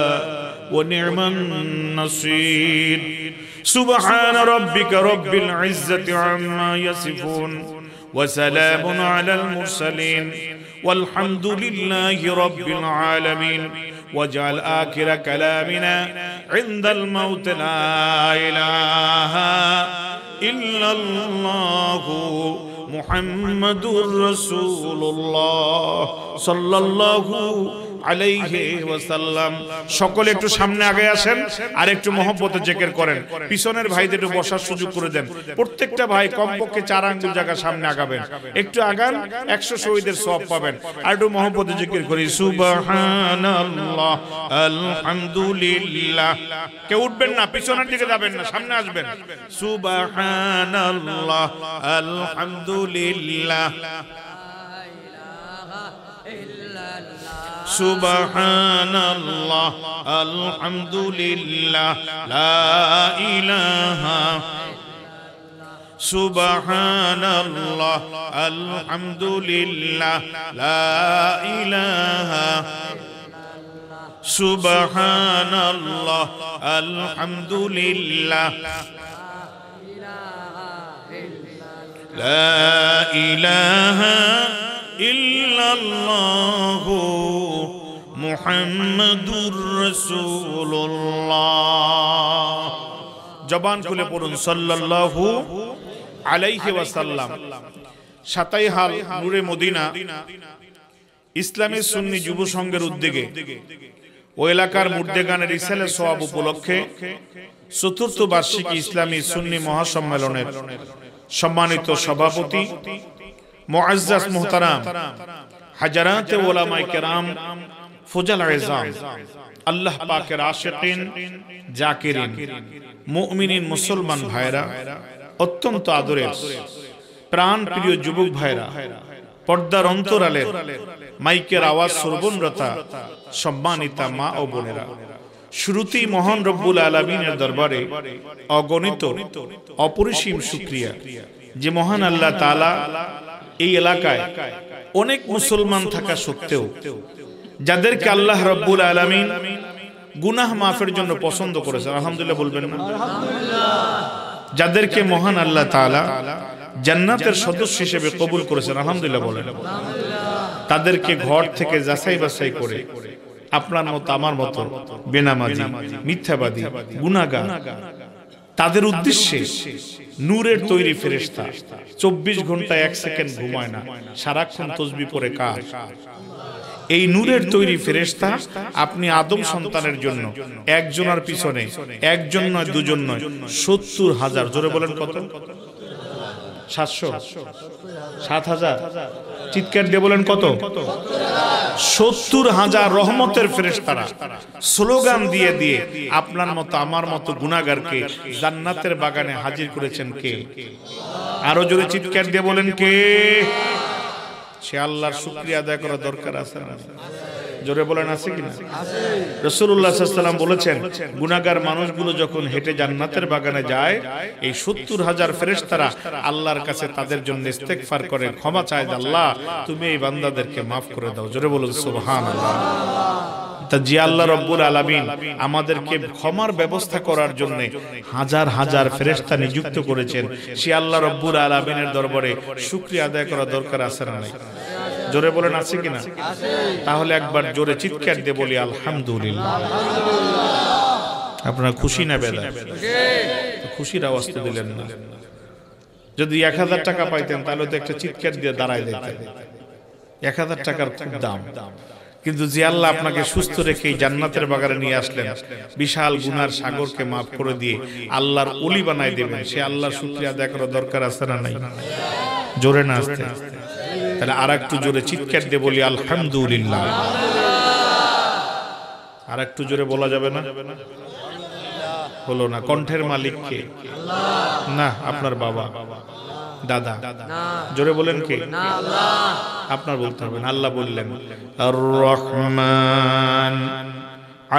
ওয়া নি'মান নাসীর। সুবহানা রাব্বিকা রাব্বিল ইজ্জাতি আম্মা ইয়াসিফুন ওয়া সালামুন আলাল মুরসালিন ওয়ালহামদুলিল্লাহি রাব্বিল আলামিন ওয়াজআল আখিরা কালামিনা ইনদাল মাউত লা ইলাহা ইল্লাল্লাহু মুহাম্মাদুর রাসূলুল্লাহ সাল্লাল্লাহু আলাইহি ওয়াসাল্লাম। সকলে একটু সামনে আগে আসেন আর একটু মহব্বতে জিকির করেন। পিছনের ভাইদের একটু বসার সুযোগ করে দেন। প্রত্যেকটা ভাই কমপক্ষে 4 আঙ্গুল জায়গা সামনে আগাবেন, একটু আগান, 100 শহীদের সওয়াব পাবেন। আর একটু মহব্বতে জিকির করি, সুবহানাল্লাহ আলহামদুলিল্লাহ। কেউ উঠবেন না, পিছনের দিকে যাবেন না, সামনে আসবেন। সুবহানাল্লাহ আলহামদুলিল্লাহ সুবহানাল্লাহ আলহামদুলিল্লাহ লা ইলাহা সুবহানাল্লাহ আলহামদুলিল্লাহ লা ইলাহা সুবহানাল্লাহ আলহামদুলিল্লাহ লা ইলাহা ইল্লাল্লাহু মুহাম্মাদুর রাসূলুল্লাহ। জবান খুলে পড়ুন সাল্লাল্লাহু আলাইহি ওয়াসাল্লাম। সাতাইহাল নূরে মদিনা ইসলামী সুন্নি যুব সংঘের উদ্যোগে ও এলাকার মুর্দেগানের ইসালে সওয়াব উপলক্ষে ৪র্থ বার্ষিকী ইসলামী সুন্নি মহাসম্মেলনের সম্মানিত সভাপতি মুআজ্জাজ মুহতারাম হাজারাতে উলামায়ে কেরাম ফুজাল আযম আল্লাহ পাকের আশিকিন জাকিরিন মুমিনিন মুসলমান ভাইরা, অত্যন্ত আদরের প্রাণ প্রিয় যুবক ভাইরা, পর্দার অন্তরালের মাইকের আওয়াজ শ্রবণরতা সম্মানিতা মা ও বোনেরা, শুরুতেই মহান রব্বুল আলামিনের দরবারে অগণিত অপরিসীম শুকরিয়া যে মহান আল্লাহ তাআলা এই এলাকায় অনেক মুসলমান থাকা সত্ত্বেও যাদেরকে আল্লাহ রব্বুল আলামিন গুনাহ মাফের জন্য পছন্দ করেছেন, আলহামদুলিল্লাহ বলবেন না? যাদেরকে মহান আল্লাহ তাআলা জান্নাতের সদস্য হিসেবে কবুল করেছেন, আলহামদুলিল্লাহ বলেন। তাদেরকে ঘর থেকে যাচাই বাছাই করে আপনার মতো আমার মতো বেনামাজি, মিথ্যাবাদী, গুনাহগার, তাদের উদ্দেশ্যে নূরের তৈরি ফেরেশতা 24 ঘন্টায় 1 সেকেন্ড ঘুমায় না, সারাক্ষণ তাসবিহ পড়ে কাজ। এই নূরের তৈরি ফেরেশতা আপনি আদম সন্তানের জন্য একজনের পিছনে একজন নয়, দুজন নয়, 70,000, জোরে বলেন কত? 700, 7,000, চিৎকার দিয়ে বলেন কত? 70,000 রহমতের ফেরেশতারা স্লোগান দিয়ে দিয়ে আপনার মতো আমার মতো গুনাহগারকে জান্নাতের বাগানে হাজির করেছেন কে? আরো জোরে চিৎকার দিয়ে বলেন কে? সে আল্লাহর শুকরিয়া আদায় করা দরকার আছে না? জোরে বলেন আছে কিনা? রাসূলুল্লাহ সাল্লাল্লাহু আলাইহি ওয়াসাল্লাম বলেছেন, গুনাহগার মানুষগুলো যখন হেঁটে জান্নাতের বাগানে যায়, এই 70,000 ফেরেশতারা আল্লাহর কাছে তাদের জন্য ইস্তেগফার করে, ক্ষমা চায় যে আল্লাহ তুমি এই বান্দাদেরকে maaf করে দাও। জোরে বলুন সুবহানাল্লাহ। তা যে আল্লাহ রব্বুল আলামিন আমাদেরকে ক্ষমার ব্যবস্থা করার জন্য হাজার হাজার ফেরেশতা নিযুক্ত করেছেন, সে আল্লাহ রব্বুল আলামিনের দরবারে শুকরিয়া আদায় করা দরকার আছে না নাই? জোরে বলেন আছে কিনা? তাহলে একবার জোরে চিৎকার দিয়ে বলি আলহামদুলিল্লাহ। আপনারা খুশি না বেদা? খুশির আওয়াজ তো দিলেন না। যদি 1000 টাকা পাইতেন তাহলে তো একটা চিৎকার দিয়ে দাঁড়ায় দিতেন। 1000 টাকার খুব দাম, কিন্তু যে আল্লাহ আপনাকে সুস্থ রেখে এই জান্নাতের বাগানে নিয়ে আসলেন, বিশাল গুনার সাগরকে মাফ করে দিয়ে আল্লাহর ওলি বানাই দেবেন, সে আল্লাহর শুকরিয়া আদায় করা দরকার আছে না নাই? জোরে না আসতে? তাহলে আর একটু জোরে চিৎকার দিয়ে বলি আলহামদুলিল্লাহ। আর একটু জোরে বলা যাবে না? হলো না। কণ্ঠের মালিক কে? না, আপনার বাবা, দাদা। জোরে বলেন কে? আপনার বলতে হবে না। আল্লাহ বললেন আর রহমান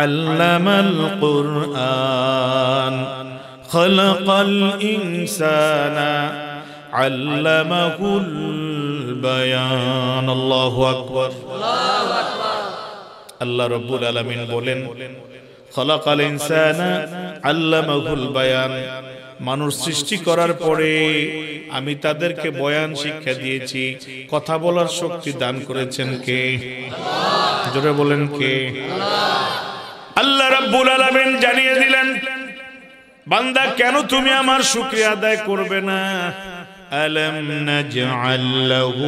আল্লামাল কুরআন খালাকাল ইনসানা আল্লামাহুল বায়ান। আল্লাহু আকবার, আল্লাহু আকবার। আল্লাহ রাব্বুল আলামিন বলেন খালাকাল ইনসানা আল্লামাহুল বায়ান। মানুষ সৃষ্টি করার পরে আমি তাদেরকে বয়ান শিক্ষা দিয়েছি, কথা বলার শক্তি দান করেছেন কে? জোরে বলেন কে? আল্লাহ রাব্বুল আলামিন জানিয়ে দিলেন, বান্দা কেন তুমি আমার শুকরিয়া আদায় করবে না? আলাম নাজআল লাহু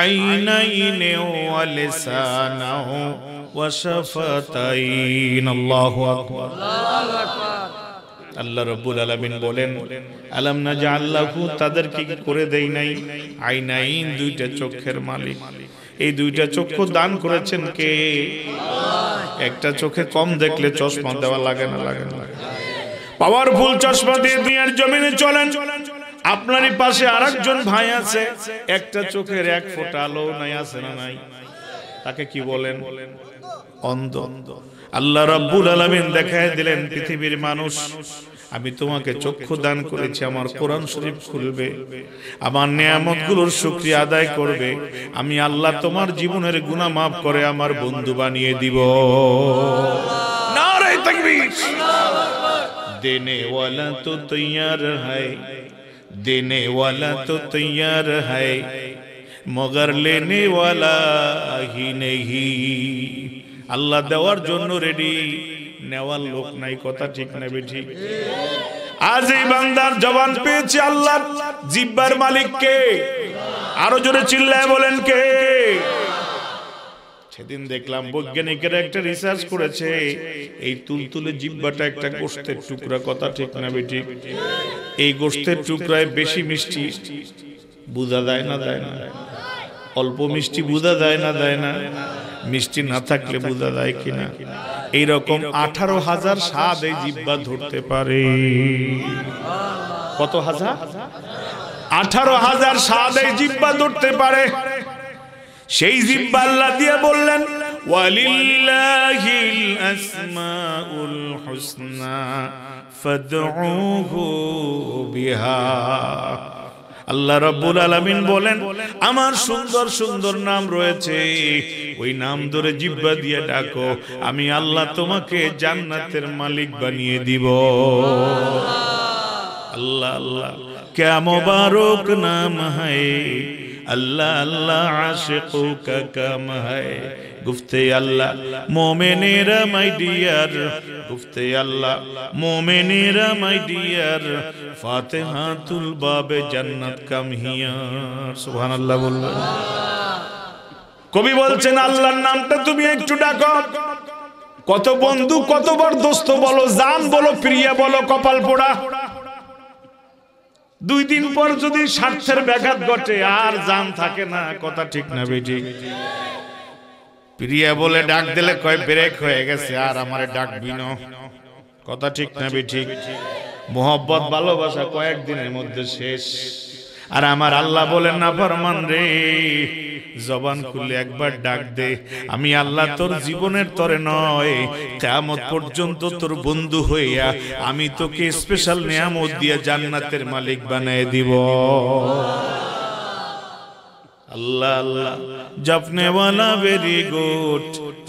আইনাইনি ওয়া লিসানাহু ওয়া শাফাতাইন। আল্লাহু আকবার, আল্লাহু আকবার। আল্লাহ রাব্বুল আলামিন বলেন, আলাম নাজআল লাহু, তাদেরকে কি করে দেই নাই? আইনাইন, দুইটা চোখের মালিক। এই দুইটা চক্ষু দান করেছেন কে? একটা চোখে কম দেখলে চশমা দেওয়া লাগে না? লাগে না? পাওয়ারফুল চশমা দিয়ে দুনিয়ার জমিনে চলেন, আপনারই পাশে আরেকজন ভাই আছে, একটা চোখের এক ফোঁটা আলো নাই, আছে না নাই? তাকে কি বলেন? অন্ধ। আল্লাহ রাব্বুল আলামিন দেখায় দিলেন, পৃথিবীর মানুষ, আমি তোমাকে চক্ষু দান করেছি, আমার কোরআন শরীফ খুলবে, আমার নিয়ামতগুলোর শুকরিয়া আদায় করবে, আমি আল্লাহ তোমার জীবনের গুনাহ মাফ করে আমার বন্ধু বানিয়ে দিব। নারে তাকবীর। देने वाला तो तैयार है, देने वाला तो तैयार है, मगर लेने वाला ही नहीं। আল্লাহ দেওয়ার জন্য রেডি, নেওয়ার লোক নাই। কথা ঠিক না বেঠিক? আজ এই বান্দার জবান পেয়েছে আল্লাহ, জিহ্বার মালিক কে? আরো জোরে চিল্লায় বলেন কে? সেদিন দেখলাম বৈজ্ঞানিকেরা একটা রিসার্চ করেছে, এই তুলতুলে জিহ্বাটা একটা গোশতের টুকরা। কথা ঠিক না বেঠিক? এই গোশতের টুকরায় বেশি মিষ্টি বোঝা যায় না? দেয় না? অল্প মিষ্টি বোঝা যায় না? দেয় না? মিষ্টি না থাকলে বোঝা যায় কিনা? এইরকম 18,000 স্বাদ এই জিহ্বা ধরতে পারে। কত হাজার? 18,000 স্বাদ এই জিহ্বা ধরতে পারে। সেই জিহ্বা আল্লাহ দিয়ে বললেন, ওয়ালিল্লাহিল আসমাউল হুসনা ফাদউহু বিহা। আল্লাহ রাব্বুল আলামিন বলেন, আমার সুন্দর সুন্দর নাম রয়েছে, ওই নাম ধরে জিহ্বা দিয়ে ডাকো, আমি আল্লাহ তোমাকে জান্নাতের মালিক বানিয়ে দিব। আল্লাহ আল্লাহ क्या मुबारक नाम है, अल्लाह अल्लाह आशिकों का काम है। गुफ्ते अल्लाह मोमिनेरा माय डियर, गुफ्ते अल्लाह मोमिनेरा माय डियर, फातिहातुल बाबे जन्नत कम हियार। सुबहानाल्लाह बोलবেন। কবি বলছেন, আল্লাহর নামটা তুমি একটু ডাকো। কত বন্ধু, কতবার দোস্ত বলো, জান বলো, প্রিয়া বলো, কপাল পোড়া, 2 দিন পর যদি স্বার্থের ব্যাঘাত ঘটে আর জান থাকে না। কথা ঠিক না বেঠিক? প্রিয়া বলে ডাক দিলে কয় ব্রেক হয়ে গেছে, আর আমারে ডাকবি না। কথা ঠিক না বেঠিক? মোহব্বত ভালোবাসা কয়েকদিনের মধ্যে শেষ। আর আমার আল্লাহ বলেন, না ফরমান রে, জবান খুলে একবার ডাক দে, আমি আল্লাহ তোর জীবনের তরে নয়, কিয়ামত পর্যন্ত তোর বন্ধু হইয়া আমি তোকে স্পেশাল নিয়ামত দিয়ে জান্নাতের মালিক বানায় দিব। अल्लाह अल्लाह जपने वाला वेरी गुड,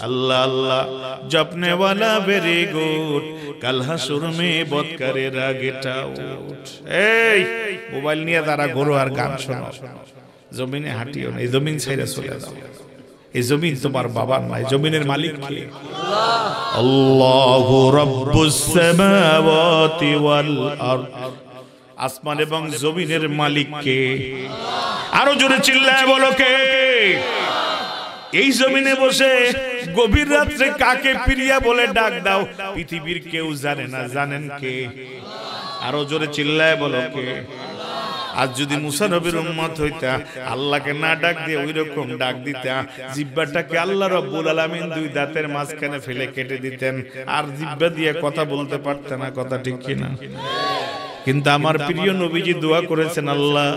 अल्लाह अल्लाह जपने वाला वेरी गुड, कल हशर में बहुत करे रागेटा उठ। এই মোবাইল নিয়ে তারা গরু আর গান শোনো, জমিনে হাঁটিও না, এই জমিন ছেড়ে চলে যাও। এই জমিন তোমার বাবার নয়, জমিনের মালিক কে? আল্লাহ। আল্লাহু রাব্বুস সামাওয়াতি ওয়াল আরদ, আসমান এবং জমিনের মালিক কে? আরো জোরে চিল্লায় বলো কে? এই জমিনে বসে গভীর রাত্রে কাকে প্রিয়া বলে ডাক দাও, পৃথিবীর কেউ জানে না, জানেন কে? আরো জোরে চিল্লায় বলো কে? আজ যদি মুসা নবীর উম্মত হইতা, আল্লাহকে না ডাক দিয়ে ওই রকম ডাক দিতা, জিহ্বাটাকে আল্লাহ রাব্বুল আলামিন 2 দাঁতের মাঝখানে ফেলে কেটে দিতেন, আর জিহ্বা দিয়ে কথা বলতে পারত না। কথা ঠিক কিনা? কিন্তু আমার প্রিয় নবীজি দোয়া করেছেন, আল্লাহ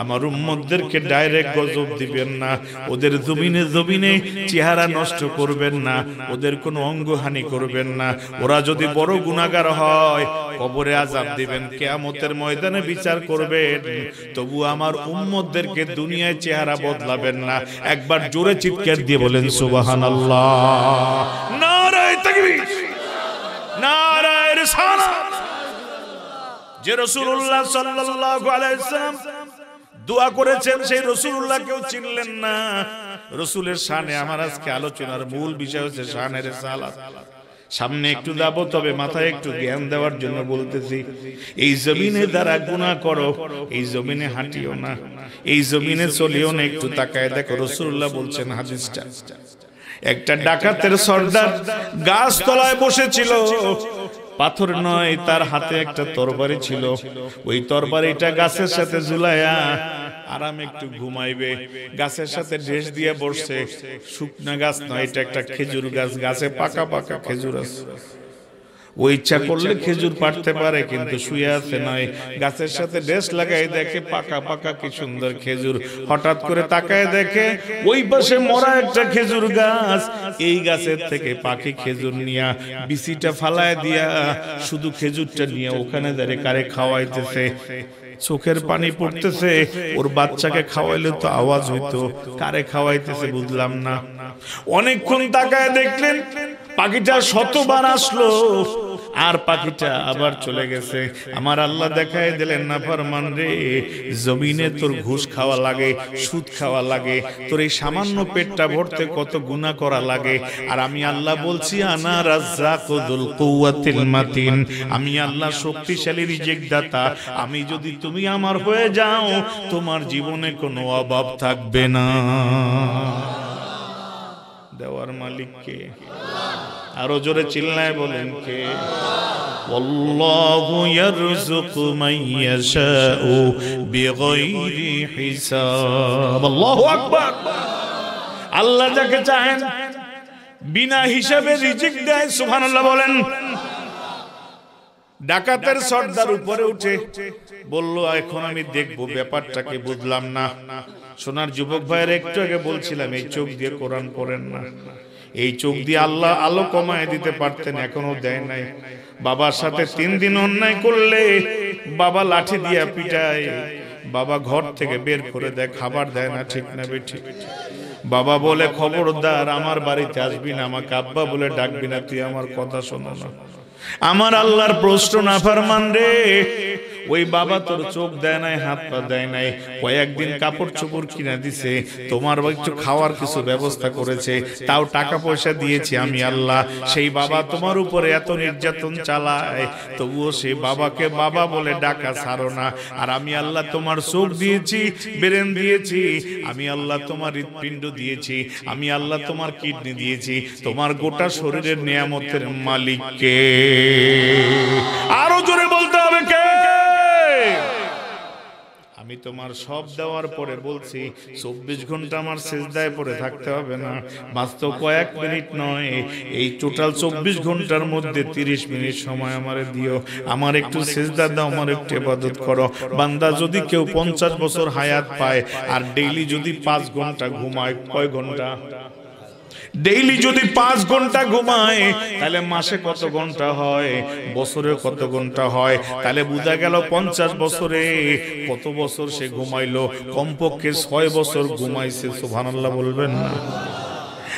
আমার উম্মতদেরকে ডাইরেক্ট গজব দিবেন না, ওদের জমিনে জমিনে চেহারা নষ্ট করবেন না, ওদের কোনো অঙ্গহানি করবেন না। ওরা যদি বড় গুনাহগার হয় কবরে আযাব দিবেন, কিয়ামতের ময়দানে বিচার করবেন, তবু আমার উম্মতদেরকে দুনিয়ায় চেহারা বদলাবেন না। একবার জোরে চিৎকার দিয়ে বলেন সুবহানাল্লাহ। নারায়ে তাকবীর, নারায়ে রিসালাত। যে রাসূলুল্লাহ সাল্লাল্লাহু আলাইহি ওয়াসাল্লাম দোয়া করেছেন সেই রাসূলুল্লাহ কেউ চিনলেন না। রাসূলের শানে আমার আজকে আলোচনার মূল বিষয় হচ্ছে শানের রিসালাত। সামনে একটু যাব, তবে মাথায় একটু জ্ঞান দেওয়ার জন্য বলতেছি, এই জমিনে দ্বারা গুনাহ করো, এই জমিনে হাঁটিও না, এই জমিনে চলিও না। একটু তাকায় দেখো রাসূলুল্লাহ বলছেন হাদিসটা, একটা ডাকাতের সর্দার গাছ তলায় বসেছিল, পাথর নয়, তার হাতে একটা তরবারি ছিল। ওই তরবারিটা গাছের সাথে ঝুলাইয়া আরাম একটু ঘুমাইবে, গাছের সাথে ড্রেস দিয়ে বসছে। শুকনা গাছ নয়, এটা একটা খেজুর গাছ, গাছে পাকা পাকা খেজুর আছে। ও ইচ্ছা করলে খেজুর পাড়তে পারে, কিন্তু শুয়ে আছে নয়, গাছের সাথে ড্রেস লাগাই দেখে পাকা পাকা কি সুন্দর খেজুর। হঠাৎ করে তাকায় দেখে ওই পাশে মরা একটা খেজুর গাছ, এই গাছের থেকে পাখি খেজুর নিয়া বিচিটা ফালায় দিয়া শুধু খেজুরটা নিয়ে ওখানে দাঁড়িয়ে কারে খাওয়াইতেছে। চোখের পানি পড়তেছে, ওর বাচ্চাকে খাওয়াইলে তো আওয়াজ হইতো, কারে খাওয়াইতেছে বুঝলাম না। অনেকক্ষণ তাকায় দেখলেন পাখিটা শতবার আসলো, আর পাখিটা আবার চলে গেছে। আমার আল্লাহ দেখায় দিলেন, নাফরমান রে, জমিনে তোর ঘুষ খাওয়া লাগে, সুদ খাওয়া লাগে, তোর এই সামান্য পেটটা ভরতে কত গুনাহ করা লাগে। আর আমি আল্লাহ বলছি, আনা রাজ্জাকুল কুওয়াতিল মাতিন, আমি আল্লাহ শক্তিশালী রিজিক দাতা। আমি যদি তুমি আমার হয়ে যাও, তোমার জীবনে কোনো অভাব থাকবে না। দেওয়ার মালিক কে? আরো জোরে চিল্লায় বলেন কে? আল্লাহু ইয়ারযুকু মান ইয়াশাউ বিগাইরি হিসাব। আল্লাহু আকবার। আল্লাহ যাকে চাহেন বিনা হিসাবে রিজিক দেয়। সুবহানাল্লাহ বলেন। ডাকাতের সর্দার উপরে উঠে বলল, এখন আমি দেখবো ব্যাপারটাকে, বুঝলাম না। সোনার যুবক ভাইয়ের একটু আগে বলছিলাম, এই চোখ দিয়ে কোরআন পড়েন না, এই চোখ দিয়ে আল্লাহ আলো কমায় দিতে পারতেন, এখনো দেয় নাই। বাবার সাথে 3 দিন অন্যায় করলে বাবা লাঠি দিয়া পিটায়, বাবা ঘর থেকে বের করে দেয়, খাবার দেয় না, ঠিক না বেঠিক? বাবা বলে, খবরদার আমার বাড়িতে আসবি না, আমাকে আব্বা বলে ডাকবি না, তুই আমার কথা শোনো না। আমার আল্লাহর প্রশ্ন, নাফরমান রে, ওই বাবা তোর চোখ দেয় নাই, হাত পা দেয় নাই, কয়েকদিন কাপড় চোপড় কিনে দিছে, তোমার একটু খাওয়ার কিছু ব্যবস্থা করেছে, তাও টাকা পয়সা দিয়েছি আমি আল্লাহ। সেই বাবা তোমার উপরে এত নির্যাতন চালায়, তবুও সেই বাবাকে বাবা বলে ডাকা ছাড়ো না। আর আমি আল্লাহ তোমার চোখ দিয়েছি, ব্রেন দিয়েছি, আমি আল্লাহ তোমার হৃৎপিণ্ড দিয়েছি, আমি আল্লাহ তোমার কিডনি দিয়েছি, তোমার গোটা শরীরের নিয়ামতের মালিক কে? আরো জোরে বলতে হবে কে? আমি তোমার সব দেওয়ার পরে বলছি 24 ঘন্টা আমার সিজদায় পড়ে থাকতে হবে না, মাত্র কয়েক মিনিট নয়, এই টোটাল 24 ঘন্টার মধ্যে 30 মিনিট সময় আমারে দিও, আমার একটু সিজদা দাও, আমার একটু ইবাদত করো। বান্দা যদি কেউ 50 বছর হায়াত পায় আর ডেইলি যদি 5 ঘন্টা ঘুমায়, কয় ঘন্টা? ডেইলি যদি 5 ঘন্টা ঘুমায়, তাহলে মাসে কত ঘন্টা হয়, বছরে কত ঘন্টা হয়? তাহলে বোঝা গেল 50 বছরে কত বছর সে ঘুমাইলো? কমপক্ষে 6 বছর ঘুমাইছে। সুবহানাল্লাহ বলবেন না?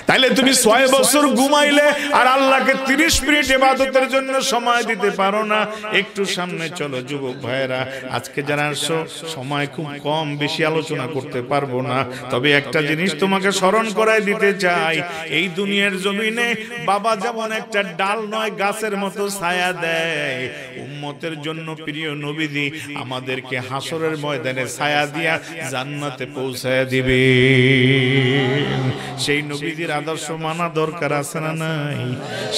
তাহলে তুমি 6 বছর ঘুমাইলে আর আল্লাহকে 30 মিনিট ইবাদতের জন্য সময় দিতে পারো না। একটু সামনে চলো যুবক ভাইয়েরা, আজকে যারা আসছো সময় খুব কম, বেশি আলোচনা করতে পারবো না, তবে একটা জিনিস তোমাকে স্মরণ করাই দিতে চাই, এই দুনিয়ার জমিনে বাবা যেমন একটা ডাল নয়, গাছের মতো ছায়া দেয়, উম্মতের জন্য প্রিয় নবীজি আমাদেরকে হাসরের ময়দানে ছায়া দিয়া জান্নাতে পৌঁছায় দিবে। সেই নবীজির আদর্শ মানা দরকার আছে না নাই?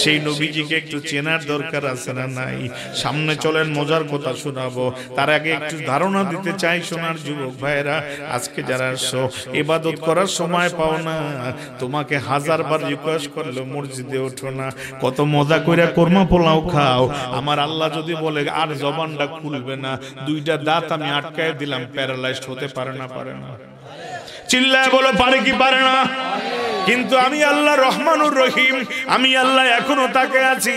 সেই নবীজিকে একটু চেনার দরকার আছে না নাই? সামনে চলেন, মজার কথা শোনাবো। তার আগে একটু ধারণা দিতে চাই সোনার যুবক ভাইয়েরা, আজকে যারা আসছো ইবাদত করার সময় পাও না, তোমাকে 1000 বার রিকোয়েস্ট করলে মসজিদে ওঠো না, কত মজা কইরা কোরমা পোলাও খাও। আমার আল্লাহ যদি বলে আর জবানটা খুলবে না, 2টা দাঁত আমি আটকায় দিলাম, প্যারালাইজড হতে পারে না? পারে না? চিল্লায় বলো, পারে কি পারে না? কিন্তু আমি আল্লাহ রহমানুর রহিম, আমি আল্লাহ এখনো তাকে আছি।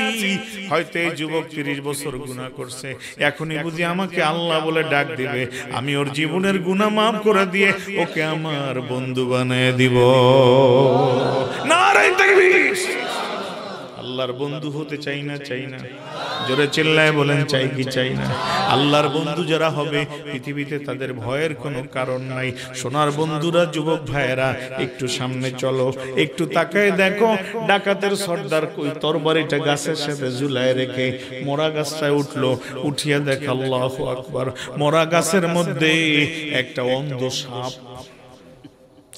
হয়তো এই যুবক 30 বছর গুনাহ করছে, এখনই বুঝি আমাকে আল্লাহ বলে ডাক দিবে, আমি ওর জীবনের গুনাহ মাফ করে দিয়ে ওকে আমার বন্ধু বানিয়ে দিব। নারে তাকবীর! আল্লাহর বন্ধু হতে চাই না চাই না? জোরে চিল্লায় বলেন চাই কি চাই না? আল্লাহর বন্ধু যারা হবে পৃথিবীতে তাদের ভয়ের কোনো কারণ নাই। সোনার বন্ধুরা, যুবক ভাইয়েরা, একটু সামনে চলো, একটু তাকায় দেখো ডাকাতের সর্দার কই তরবারিটা গাছের সাথে ঝুলায় রেখে মরা গাছটায় উঠলো, উঠিয়া দেখে আল্লাহু আকবার, মরা গাছের মধ্যে একটা অন্ধ সাপ।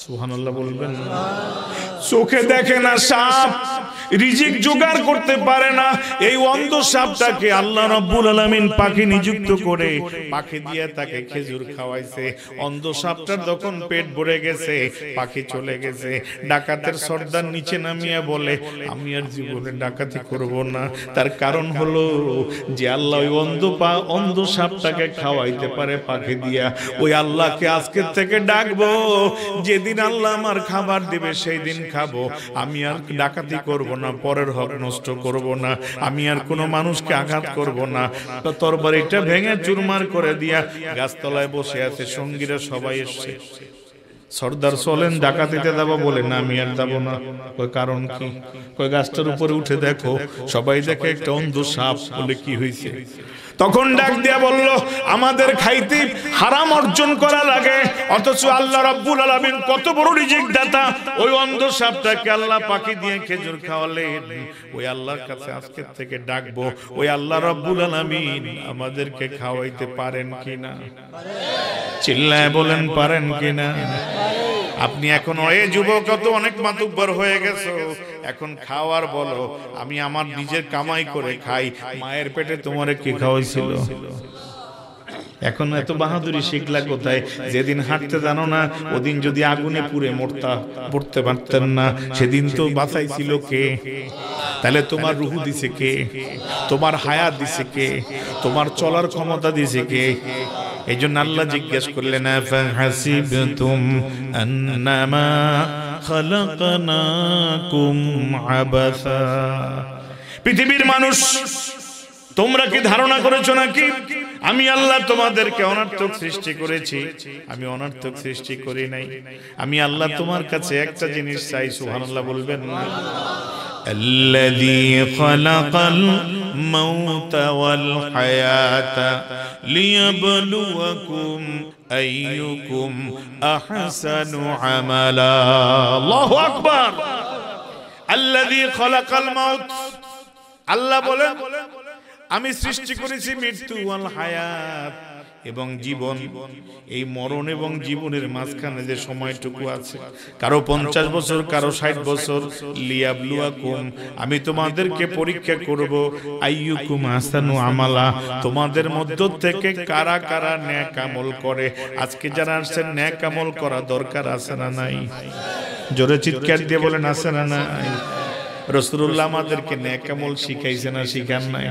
সুবহানাল্লাহ বলবেন। চোখে দেখে না সাপ, রিজিক জোগাড় করতে পারে না, এই অন্ধ সাপটাকে আল্লাহ রাব্বুল আলামিন পাখি নিযুক্ত করে পাখি দিয়ে তাকে খেজুর খাওয়াইছে। অন্ধ সাপটার যখন পেট ভরে গেছে, পাখি চলে গেছে, ডাকাতের সর্দার নিচে নামিয়া বলে আমি আর জীবনে ডাকাতি করব না। তার কারণ হলো যে আল্লাহ ওই অন্ধ সাপটাকে খাওয়াইতে পারে পাখি দিয়া, ওই আল্লাহকে আজকে থেকে ডাকবো। যেদিন আল্লাহ আমার খাবার দিবে সেই দিন খাবো। আমি আর ডাকাতি করব না, পরের হক নষ্ট করব না, আমি আর কোনো মানুষকে আঘাত করব না। তরবারিটা ভেঙে চুরমার করে দিয়া গাছতলায় বসে আছে, সঙ্গীরা সবাই এসছে। সর্দার চলেন ডাকাতিতে যাবো বলে, না আমি আর যাবো না। কই কারণ কি? কই গাছটার উপরে উঠে দেখো, সবাই দেখে একটা অন্ধ সাপ। বলে কি হয়েছে? তখন ডাক দিয়া বলল, আমাদের খাইতে হারাম অর্জন করা লাগে, অথচ আল্লাহ রাব্বুল আলামিন কত বড় রিজিক দাতা, ওই অন্ধ সাপটাকে আল্লাহ পাখি দিয়ে খেজুর খাওয়ালেন। ওই আল্লাহর কাছে আজকে থেকে ডাকবো, ওই আল্লাহ রাব্বুল আলামিন আমাদেরকে খাওয়াইতে পারেন কিনা? চিল্লায় বলেন পারেন কিনা? আপনি এখন ওই যুবক তো অনেক মাতুব্বর হয়ে গেছো, এখন খাওয়ার বলো, আমি আমার নিজের কামাই করে খাই। মায়ের পেটে তোমারে কি খাওয়াইছিল? এখন এত বাহাদুরি শিখলা কোথায়? যেদিন হাঁটতে জানো না, ওদিন যদি আগুনে পুড়ে পড়তে পারতেন না, সেদিন তো বাঁচাইছিল কে? তাহলে তোমার রুহ দিছে কে? তোমার হায়াত দিছে কে? তোমার চলার ক্ষমতা দিছে কে? এই জন্য আল্লাহ জিজ্ঞেস করলেন, ফাহাসিবতুম আন্নামা খালাকনাকুম আবাসা। পৃথিবীর মানুষ, তোমরা কি ধারণা করেছো নাকি আমি আল্লাহ তোমাদেরকে অনর্থক সৃষ্টি করেছি? আমি অনর্থক সৃষ্টি করি নাই। আমি আল্লাহ তোমার কাছে একটা জিনিস চাই। সুবহানাল্লাহ বলবেন না? الذي خلق الموت والحياة ليبلوكم أيكم أحسن عملا الله أكبر الذي خلق الموت আল্লাহ বলেন আমি সৃষ্টি করেছি মৃত্যু ওয়াল হায়াত এবং জীবন। এই মরণ এবং জীবনের মাঝখানে যে সময়টুকু আছে, কারো 50 বছর, কারো 60 বছর, লিয়াবলুয়াকুম, আমি তোমাদেরকে পরীক্ষা করব, আইয়ুকুম আহসানু আমালা, তোমাদের মধ্য থেকে কারা কারা নেক আমল করে। আজকে যারা আসছেন, নেক আমল করা দরকার আছে না নাই? জোরে চিৎকার দিয়ে বলেন আছে না নাই? রাসূলুল্লাহ আমাদেরকে নেক আমল শিখাইছে না শিখান নাই?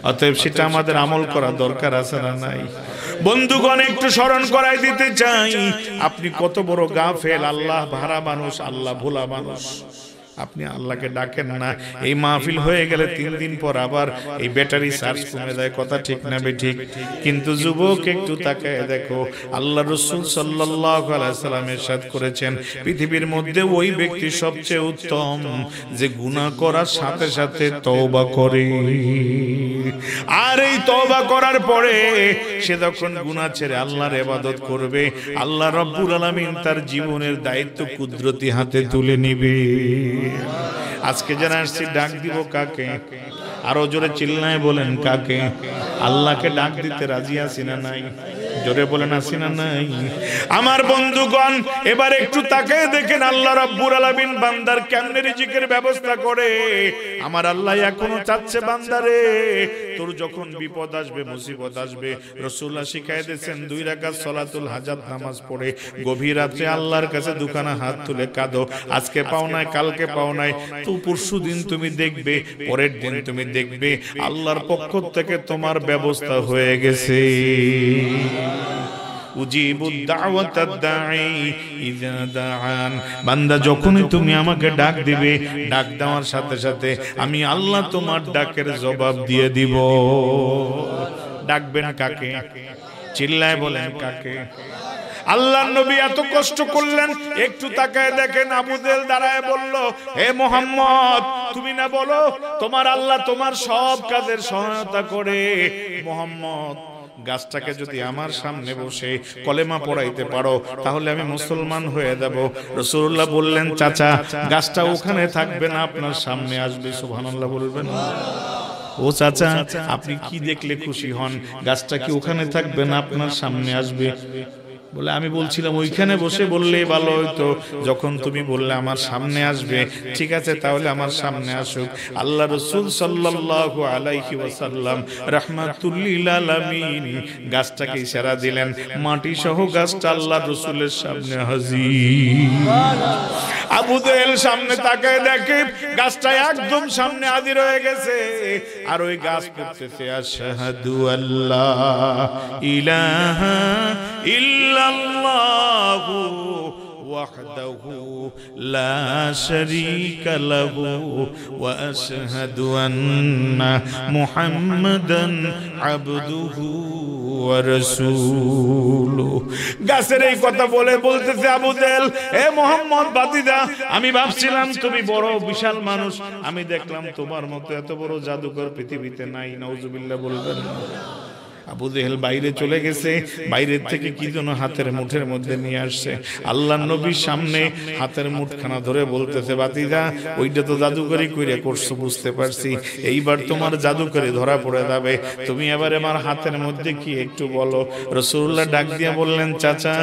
অতএব সেটা আমাদের আমল করা দরকার আছে না নাই? বন্ধুগণ, একটু স্মরণ করাই দিতে চাই, আপনি কত বড় গাফেল, আল্লাহ ভাড়া মানুষ, আল্লাহ ভোলা মানুষ। আপনি আল্লাহকে ডাকেন না। এই মাহফিল হয়ে গেলে 3 দিন পর আবার এই ব্যাটারি চার্জ কমে যায়, কথা ঠিক না ঠিক? কিন্তু যুবক, একটু তাকায় দেখো, আল্লাহ রাসূল সাল্লাল্লাহু আলাইহি সাল্লাম ইরশাদ করেছেন, পৃথিবীর মধ্যে ওই ব্যক্তি সবচেয়ে উত্তম যে গুনাহ করার সাথে সাথে তওবা করে। আর এই তওবা করার পরে সে যখন গুনাহ ছেড়ে আল্লাহর ইবাদত করবে, আল্লাহ রাব্বুল আলামিন তার জীবনের দায়িত্ব কুদরতি হাতে তুলে নিবে। আজকে যারা আসছি, ডাক দিব কাকে? আরো জোরে চিল্লায় বলেন কাকে? আল্লাহকে ডাক দিতে রাজি আছি না নাই? জোরে বলেন আছি না নাই? আমার বন্ধুগণ, এবার একটু তাকায় দেখেন আল্লাহ রাব্বুল আলামিন বান্দার কেমনে রিজিকের ব্যবস্থা করে। আমার আল্লাহ এখনো চাচ্ছে, বান্দারে তোর যখন বিপদ আসবে, মুসিবত আসবে, রাসূলুল্লাহ শিখায় দিয়েছেন 2 রাকাত সালাতুল হাজাত নামাজ পড়ে গভীর রাতে আল্লাহর কাছে দুখানা হাত তুলে কাঁদো। আজকে পাও নাই, কালকে পাও নাই, তো পরশু দিন তুমি দেখবে, পরের দিন তুমি দেখবে আল্লাহর পক্ষ থেকে তোমার ব্যবস্থা হয়ে গেছে। উজিবুদ দাওয়াতাদ দাঈ ইযা দাআন, বান্দা যখনই তুমি আমাকে ডাক দিবে, ডাক দেওয়ার সাথে সাথে আমি আল্লাহ তোমার ডাকের জবাব দিয়ে দিব। ডাকবেন কাকে? চিল্লায় বলেন কাকে? আল্লাহর নবী এত কষ্ট করলেন, একটু তাকায় দেখেন আবু জেহেল দাঁড়ায় বলল, হে মুহাম্মদ, তুমি না বলো তোমার আল্লাহ তোমার সব কাজের সহায়তা করে। মুহাম্মদ, গাছটাকে যদি আমার সামনে বসে কলেমা পড়াইতে পারো তাহলে আমি মুসলমান হয়ে যাব। রাসূলুল্লাহ বললেন, চাচা গাছটা ওখানে থাকবে না, আপনার সামনে আসবে। সুবহানাল্লাহ বলবেন। ও চাচা, আপনি কি দেখলে খুশি হন? গাছটা কি ওখানে থাকবে না, আপনার সামনে আসবে? বলে, আমি বলছিলাম ওইখানে বসে বললে ভালো হইতো। যখন তুমি বললে আমার সামনে আসবে, ঠিক আছে তাহলে আমার সামনে আসুক। আল্লাহ রাসূল সাল্লাল্লাহু আলাইহি ওয়াসাল্লাম রাহমাতুল লিল আলামিন গাছটাকে ইশারা দিলেন, মাটি সহ গাছটা আল্লাহ রাসূলের সামনে হাজির। আবু জেহেল সামনে তাকায় দেখে গাছটা একদম সামনে হাজির হয়ে গেছে, আর ওই গাছ পড়তেছে, আশহাদু আল্লা ইলাহা ইল্লাল্লাহু ওয়াহদাহু লা শারীকা লাহু ওয়া আশহাদু আন্না মুহাম্মাদান আবদুহু ওয়া রাসূলুহু। গাছের এই কথা বলতেছে আবু জেহেল, হে মুহাম্মদ বাতিজা, আমি ভাবছিলাম তুমি বড় বিশাল মানুষ, আমি দেখলাম তোমার মতো এত বড় জাদুকর পৃথিবীতে নাই। নাউজুবিল্লাহ বলবেন। আবু জেহেল বাইরে চলে গেছে, বাইরের থেকে কি যেন হাতের মুঠের মধ্যে নিয়ে আসছে। আল্লাহর নবীর সামনে হাতের মুঠখানা ধরে বলতেছে, বাতিজা ওইটা তো জাদুকরি কইরা করছো, বুঝতে পারছি, এইবার তোমার জাদুকরি ধরা পড়ে যাবে, তুমি এবার আমার হাতের মধ্যে কি একটু বলো। রাসূলুল্লাহ ডাক দিয়ে বললেন, চাচা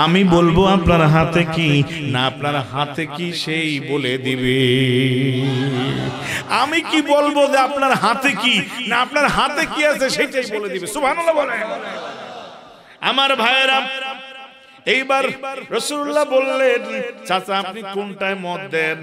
আমি বলবো আপনার হাতে কি, না আপনার হাতে কি সেই বলে দিবে। আমি কি বলবো যে আপনার হাতে কি, না আপনার হাতে কি আছে সেটাই বলে দিবে। সুবহানাল্লাহ বলেন। আমার ভাইয়েরা, এইবার রাসূলুল্লাহ বললেন, চাচা আপনি কোনটায় মত দেন?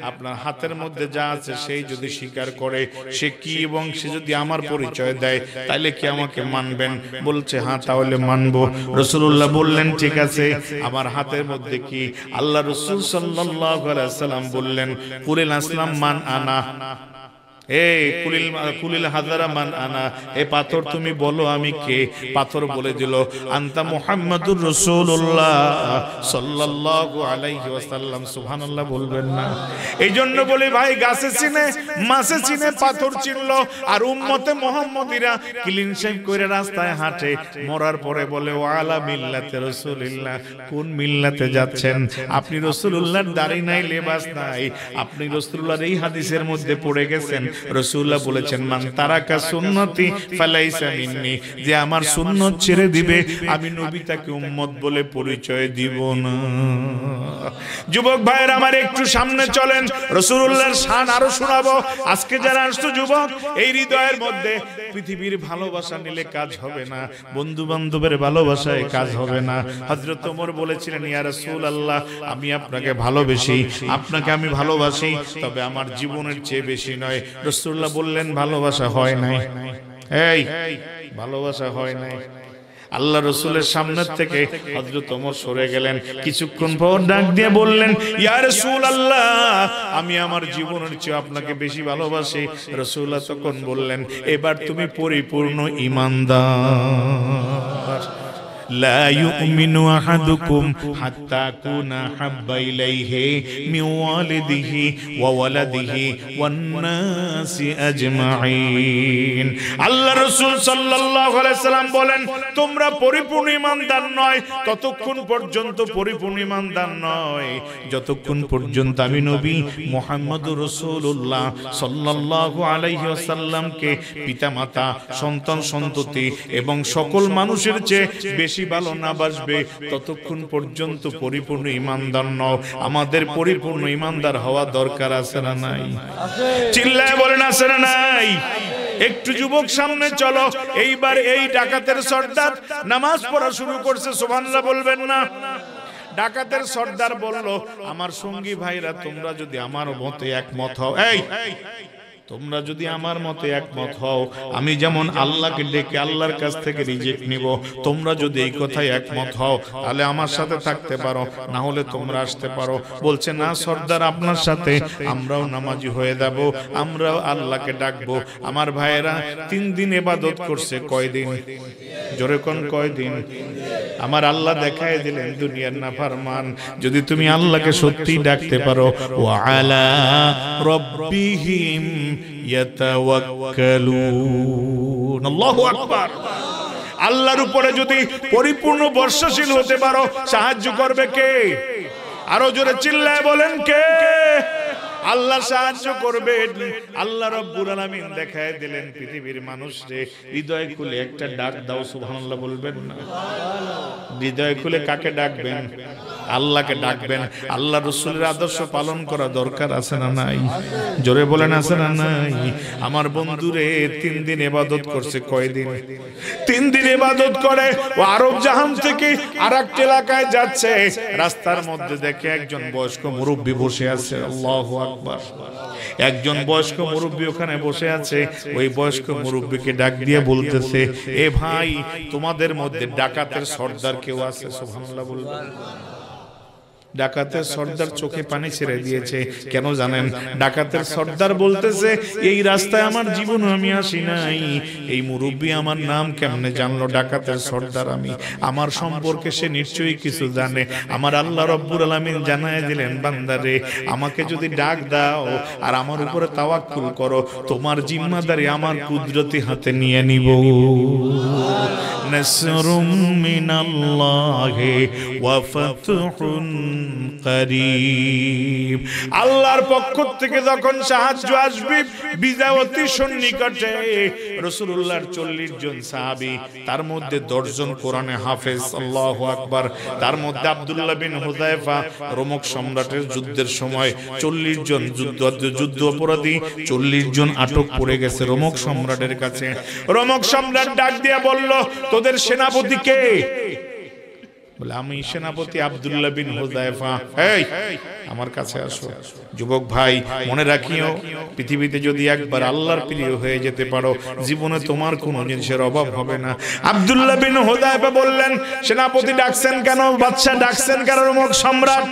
আপনার হাতের মধ্যে যা আছে সেই যদি স্বীকার করে সে কি, এবং সে যদি আমার পরিচয় দেয় তাহলে কি আমাকে মানবেন? বলছে, হ্যাঁ তাহলে মানবো। রাসূলুল্লাহ বললেন, ঠিক আছে আমার হাতের মধ্যে কি? আল্লাহ রাসূল সাল্লাল্লাহু আলাইহি ওয়াসাল্লাম বললেন, কুলিল আসলাম মান আনা, কুলিল হাজারা মান আনা, এ পাথর তুমি বলো আমি কে। পাথর বলে দিল, আনতা মুহাম্মাদুর রাসূলুল্লাহ সাল্লাল্লাহু আলাইহি ওয়াসাল্লাম। সুবহানাল্লাহ বলবেন না? এই জন্য বলি ভাই, গাছে চিনে, মাছে চিনে, পাথর চিনলো। আর উম্মতে মুহাম্মদীরা ক্লিন শেভ করে রাস্তায় হাঁটে, মরার পরে বলে ওয়ালা মিল্লাতে রাসূলিল্লাহ। কোন মিল্লাতে যাচ্ছেন আপনি? রাসূলুল্লাহর দাড়ি নাই, লেবাস নাই, আপনি রাসূলুল্লাহর এই হাদিসের মধ্যে পড়ে গেছেন। রাসূলুল্লাহ বলেছেন, মান তারাকা সুন্নতি ফালাইসা মিন্নি, যে আমার সুন্নাত ছেড়ে দিবে আমি নবী তাকে উম্মত বলে পরিচয় দিব না। যুবক ভাইরা আমার, একটু সামনে চলেন, রাসূলুল্লাহর শান আরো শোনাবো। আজকে যারা আসছো যুবক, এই হৃদয়ের মধ্যে পৃথিবীর ভালোবাসা নিলে কাজ হবে না, বন্ধু বান্ধবের ভালোবাসায় কাজ হবে না। হযরত ওমর বলেছিলেন, ইয়া রাসূলুল্লাহ আমি আপনাকে ভালোবাসি, আপনাকে আমি ভালোবাসি, তবে আমার জীবনের চেয়ে বেশি নয়। রাসূলুল্লাহ বললেন, ভালোবাসা হয় নাই। এই ভালোবাসা হয় নাই। আল্লাহ রাসূলের সামনে থেকে হযরত ওমর সরে গেলেন। কিছুক্ষণ পর ডাক দিয়ে বললেন, ইয়া রাসূলুল্লাহ আমি আমার জীবনের চেয়ে আপনাকে বেশি ভালোবাসি। রাসূলুল্লাহ তখন বললেন, এবার তুমি পরিপূর্ণ ঈমানদার। লা ইউমিনু আহাদুকুম হাত্তা কুনা হাব্বা ইলাইহি মিন ওয়ালিদিহি ওয়া ওয়ালাদিহি ওয়ান নাসি আজমাইন। আল্লাহ রাসূল সাল্লাল্লাহু আলাইহি সাল্লাম বলেন, তোমরা পরিপূর্ণ ঈমানদার নয় ততক্ষণ পর্যন্ত, পরিপূর্ণ ঈমানদার নয় যতক্ষণ পর্যন্ত আমি নবী মুহাম্মদুর রাসূলুল্লাহ সাল্লাল্লাহু আলাইহি ওয়াসাল্লামকে পিতামাতা, সন্তান সন্ততি এবং সকল মানুষের চেয়ে বেশি ভালো না বাসবে ততক্ষণ পর্যন্ত পরিপূর্ণ ঈমানদার নও। আমাদের পরিপূর্ণ ঈমানদার হওয়া দরকার আছে না নাই? চিল্লায় বলেন আছে না নাই? একটু যুবক সামনে চলো। এইবার এই ডাকাতের সর্দার নামাজ পড়া শুরু করছে। সুবহানাল্লাহ বলবেন না? ডাকাতের সর্দার বলল, আমার সঙ্গী ভাইরা তোমরা যদি আমার মতে একমত হও, এই তোমরা যদি আমার মতে একমত হও, আমি যেমন আল্লাহকে ডেকে আল্লাহর কাছ থেকে রিজিক নিব, তোমরা যদি এই কথায় একমত হও তাহলে আমার সাথে থাকতে পারো, না হলে তোমরা আসতে পারো। বলছে না সর্দার, আপনার সাথে আমরাও নামাজি হয়ে যাব, আমরাও আল্লাহকে ডাকবো। আমার ভাইয়েরা 3 দিন ইবাদত করছে, কয়দিন? জোরে কোন কয়দিন? আমার আল্লাহ দেখায় দিলেন দুনিয়ার নাফরমান, যদি তুমি আল্লাহকে সত্যি ডাকতে পারো, ওয়া আলা রাব্বিহিম ইয়াতাওয়াক্কালুন। আল্লাহু আকবার। আল্লাহর উপরে যদি পরিপূর্ণ ভরসাশীল হতে পারো, সাহায্য করবে কে? আরো জোরে চিল্লায় বলেন কে? আল্লাহ সাহায্য করবে। আল্লাহ রাব্বুল আলামিন দেখায় দিলেন পৃথিবীর মানুষকে, হৃদয় খুলে একটা ডাক দাও, সুবহানাল্লাহ বলবেন না? হৃদয় খুলে কাকে ডাকবেন? আল্লাহকে ডাকবেন। আল্লাহ রাসূলের আদর্শ পালন করা দরকার আছে না নাই? জোরে বলেন আছে না নাই? আমার বন্ধুরে 3 দিন ইবাদত করছে, কয়দিন? 3 দিন ইবাদত করে ও আরব জাহান থেকে আরেকটা এলাকায় যাচ্ছে, রাস্তার মধ্যে দেখে একজন বয়স্ক মুরব্বি বসে আছে। আল্লাহু আকবার। একজন বয়স্ক মুরব্বি ওখানে বসে আছে। ওই বয়স্ক মুরব্বিকে ডাক দিয়ে বলতেছে, এ ভাই, তোমাদের মধ্যে ডাকাতের সর্দার কেউ আছে? সুবহানাল্লাহ বলবেন। ডাকাতের সর্দার চোখে পানি ছেড়ে দিয়েছে। কেন জানেন? ডাকাতের সর্দার বলতেছে, এই রাস্তায় আমার জীবন আমি আসি নাই, এই মুরব্বি আমার নাম কেমনে জানলো? ডাকাতের সর্দার আমি, আমার সম্পর্কে সে নিশ্চয়ই কিছু জানে। আমার আল্লাহ রাব্বুল আলামিন জানায় দিলেন, বান্দারে, আমাকে যদি ডাক দাও আর আমার উপরে তাওয়াক্কুল করো, তোমার জিম্মাদারি আমার কুদরতি হাতে নিয়ে নিব। নাসরুম মিনাল্লাহি ওয়া ফাতহুন করিব। আল্লাহর পক্ষ থেকে যখন সাহায্য আসবে, বিজয় অতি সন্নিকটে। রাসূলুল্লাহর 40 জন সাহাবী, তার মধ্যে 10 জন কোরআনে হাফেজ। আল্লাহু আকবার। তার মধ্যে আব্দুল্লাহ বিন হুযায়ফা, রোমক সম্রাটের যুদ্ধের সময় 40 জন যুদ্ধ অপরাধী, 40 জন আটক পড়ে গেছে রোমক সম্রাটের কাছে। রোমক সম্রাট ডাক দিয়ে বলল, তোদের সেনাপতি কে? বলে, আমি সেনাপতি আব্দুল্লাহ বিন হুযায়ফা। এই, আমার কাছে আসো। যুবক ভাই, মনে রাখিও, পৃথিবীতে যদি একবার আল্লাহর প্রিয় হয়ে যেতে পারো, জীবনে তোমার কোনো জিনিসের অভাব হবে না। আব্দুল্লাহ বিন হুযায়ফা বললেন, সেনাপতি ডাকছেন কেন? বাদশা ডাকছেন কেন? রোমক সম্রাট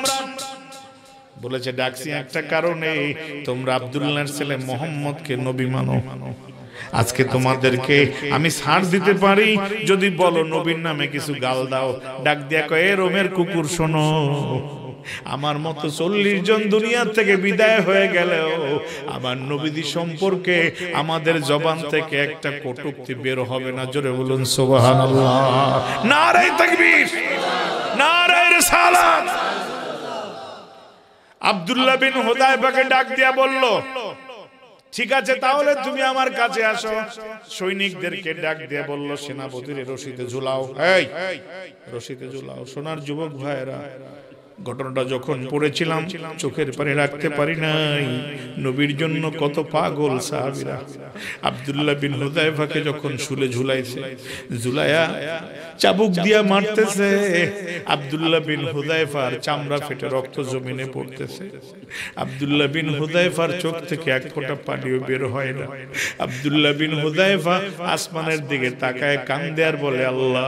বলেছে, ডাকছি একটা কারণে, তোমরা আব্দুল্লাহর ছেলে মুহাম্মদকে নবী মানো। আজকে তোমাদেরকে আমি ছাড় দিতে পারি যদি বলো নবীর নামে কিছু গাল দাও। ডাক দিয়া কয়ে, রোমের কুকুর শোনো, আমার মতো 40 জন দুনিয়া থেকে বিদায় হয়ে গেলেও আমার নবীদি সম্পর্কে আমাদের জবান থেকে একটা কটূক্তি বের হবে না। জোরে বলুন সুবহানাল্লাহ। নারে তাকবীর, নারে রিসালাত। আব্দুল্লাহ বিন হুযায়ফাকে ডাক দিয়া বলল, ঠিক আছে, তাহলে তুমি আমার কাছে আসো। সৈনিকদেরকে ডাক দিয়ে বলল, সেনাপতির রশিতে ঝুলাও। এই, রশিতে ঝুলাও। সোনার যুবক ভাইরা, ঘটনাটা যখন পড়েছিলাম চোখের পানি রাখতে পারি নাই। নবীর জন্য কত পাগল সাহাবীরা। আব্দুল্লাহ বিন হুযায়ফাকে যখন শুলে ঝুলাইছে, ঝুলায়া চাবুক দিয়া মারতেছে, আব্দুল্লাহ বিন হুযায়ফার চামড়া ফেটে রক্ত জমিনে পড়তেছে। আব্দুল্লাহ বিন হুযায়ফার চোখ থেকে এক ফোঁটা পানিও বের হয় না। আব্দুল্লাহ বিন হুযায়ফা আসমানের দিকে তাকায় কান্দে আর বলে, আল্লাহ,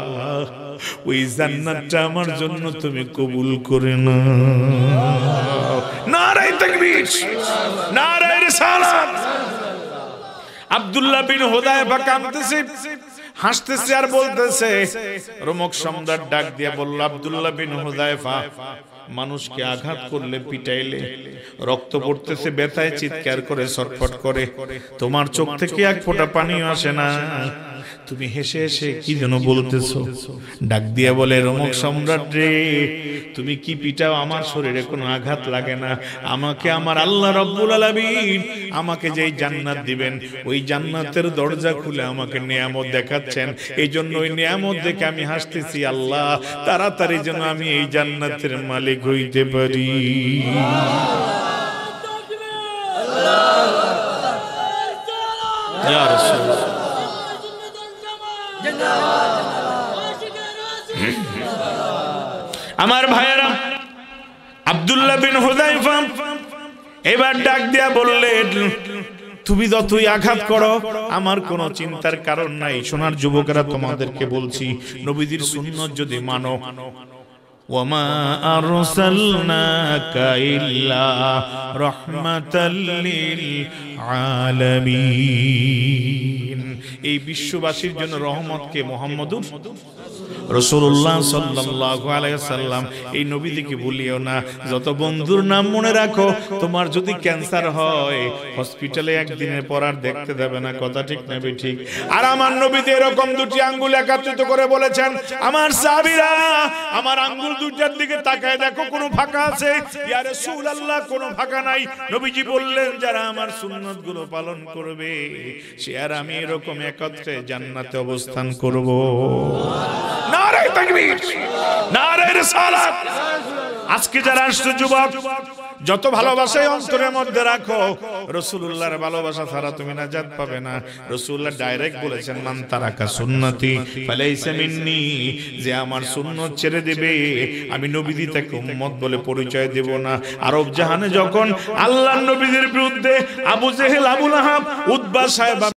ওই জান্নাতটা আমার জন্য তুমি কবুল করে নাও। নারে তাকবীর, নারে রিসালাত। আব্দুল্লাহ বিন হুযায়ফা কাঁদতেছে, হাসতেছে আর বলতেছে। রোমক সম্রাট ডাক দিয়ে বলল, আব্দুল্লাহ বিন হুযায়ফা, মানুষকে আঘাত করলে, পিটাইলে রক্ত পড়তেছে, ব্যথায় চিৎকার করে ছটফট করে, তোমার চোখ থেকে এক ফোঁটা পানিও আসে না, তুমি হেসে হেসে কি যেন বলতেছো। ডাক দিয়া বলে, রোমক সম্রাট রে, তুমি কি পিটাও, আমার শরীরে কোনো আঘাত লাগে না। আমাকে আমার আল্লাহ রাব্বুল আলামিন আমাকে যেই জান্নাত দিবেন, ওই জান্নাতের দরজা খুলে আমাকে নিয়ামত দেখাচ্ছেন। এই জন্য ওই নিয়ামত দেখে আমি হাসতেছি, আল্লাহ তাড়াতাড়ি যেন আমি এই জান্নাতের মালিক হইতে পারি। ইয়া রাসূলুল্লাহ। আমার ভাইয়েরা, আব্দুল্লাহ বিন হুযায়ফা এবার ডাক দিয়া বললেন, তুমি যতই আঘাত করো আমার কোনো চিন্তার কারণ নাই। সোনার যুবকেরা, তোমাদেরকে বলছি, নবীজির সুন্নাত যদি মানো, ওয়ামা আরসালনাকা ইল্লা রাহমাতাল লিল আলামিন। এই বিশ্ববাসীর জন্য রহমতকে মুহাম্মদুর রাসূলুল্লাহ সাল্লাল্লাহু আলাইহি সাল্লাম। এই নবীকে ভুলিও না। যত বন্ধুর নাম মনে রাখো, তোমার যদি ক্যান্সার হয় হসপিটালে একদিনের পর আর দেখতে দেবে না। কথা ঠিক না ঠিক? আর আমার নবীতে এরকম দুটি আঙ্গুল একত্রিত করে বলেছেন, আমার সাহাবীরা আমার আঙ্গুল দুইটার দিকে তাকায় দেখো কোনো ফাঁকা আছে? ইয়া রাসূলুল্লাহ, কোনো ফাঁকা নাই। নবীজি বললেন, যারা আমার সুন্নাতগুলো পালন করবে সে আর আমি এরকম একত্রে জান্নাতে অবস্থান করব। নারে তাকবীর, নারে রিসালাত। আজকে যারা আসছে যুবক, যত ভালোবাসাই অন্তরের মধ্যে রাখো, রাসূলুল্লাহর ভালোবাসা ছাড়া তুমি নাজাত পাবে না। রাসূলুল্লাহ ডাইরেক্ট বলেছেন, মান তারাকা সুন্নতি ফালাইসা মিন্নি, যে আমার সুন্নাত ছেড়ে দেবে আমি নবীজি তাকে উম্মত বলে পরিচয় দেব না। আরব জাহানে যখন আল্লাহর নবীদের বিরুদ্ধে আবু জেহেল, আবু লাহাব, উতবা সাহেব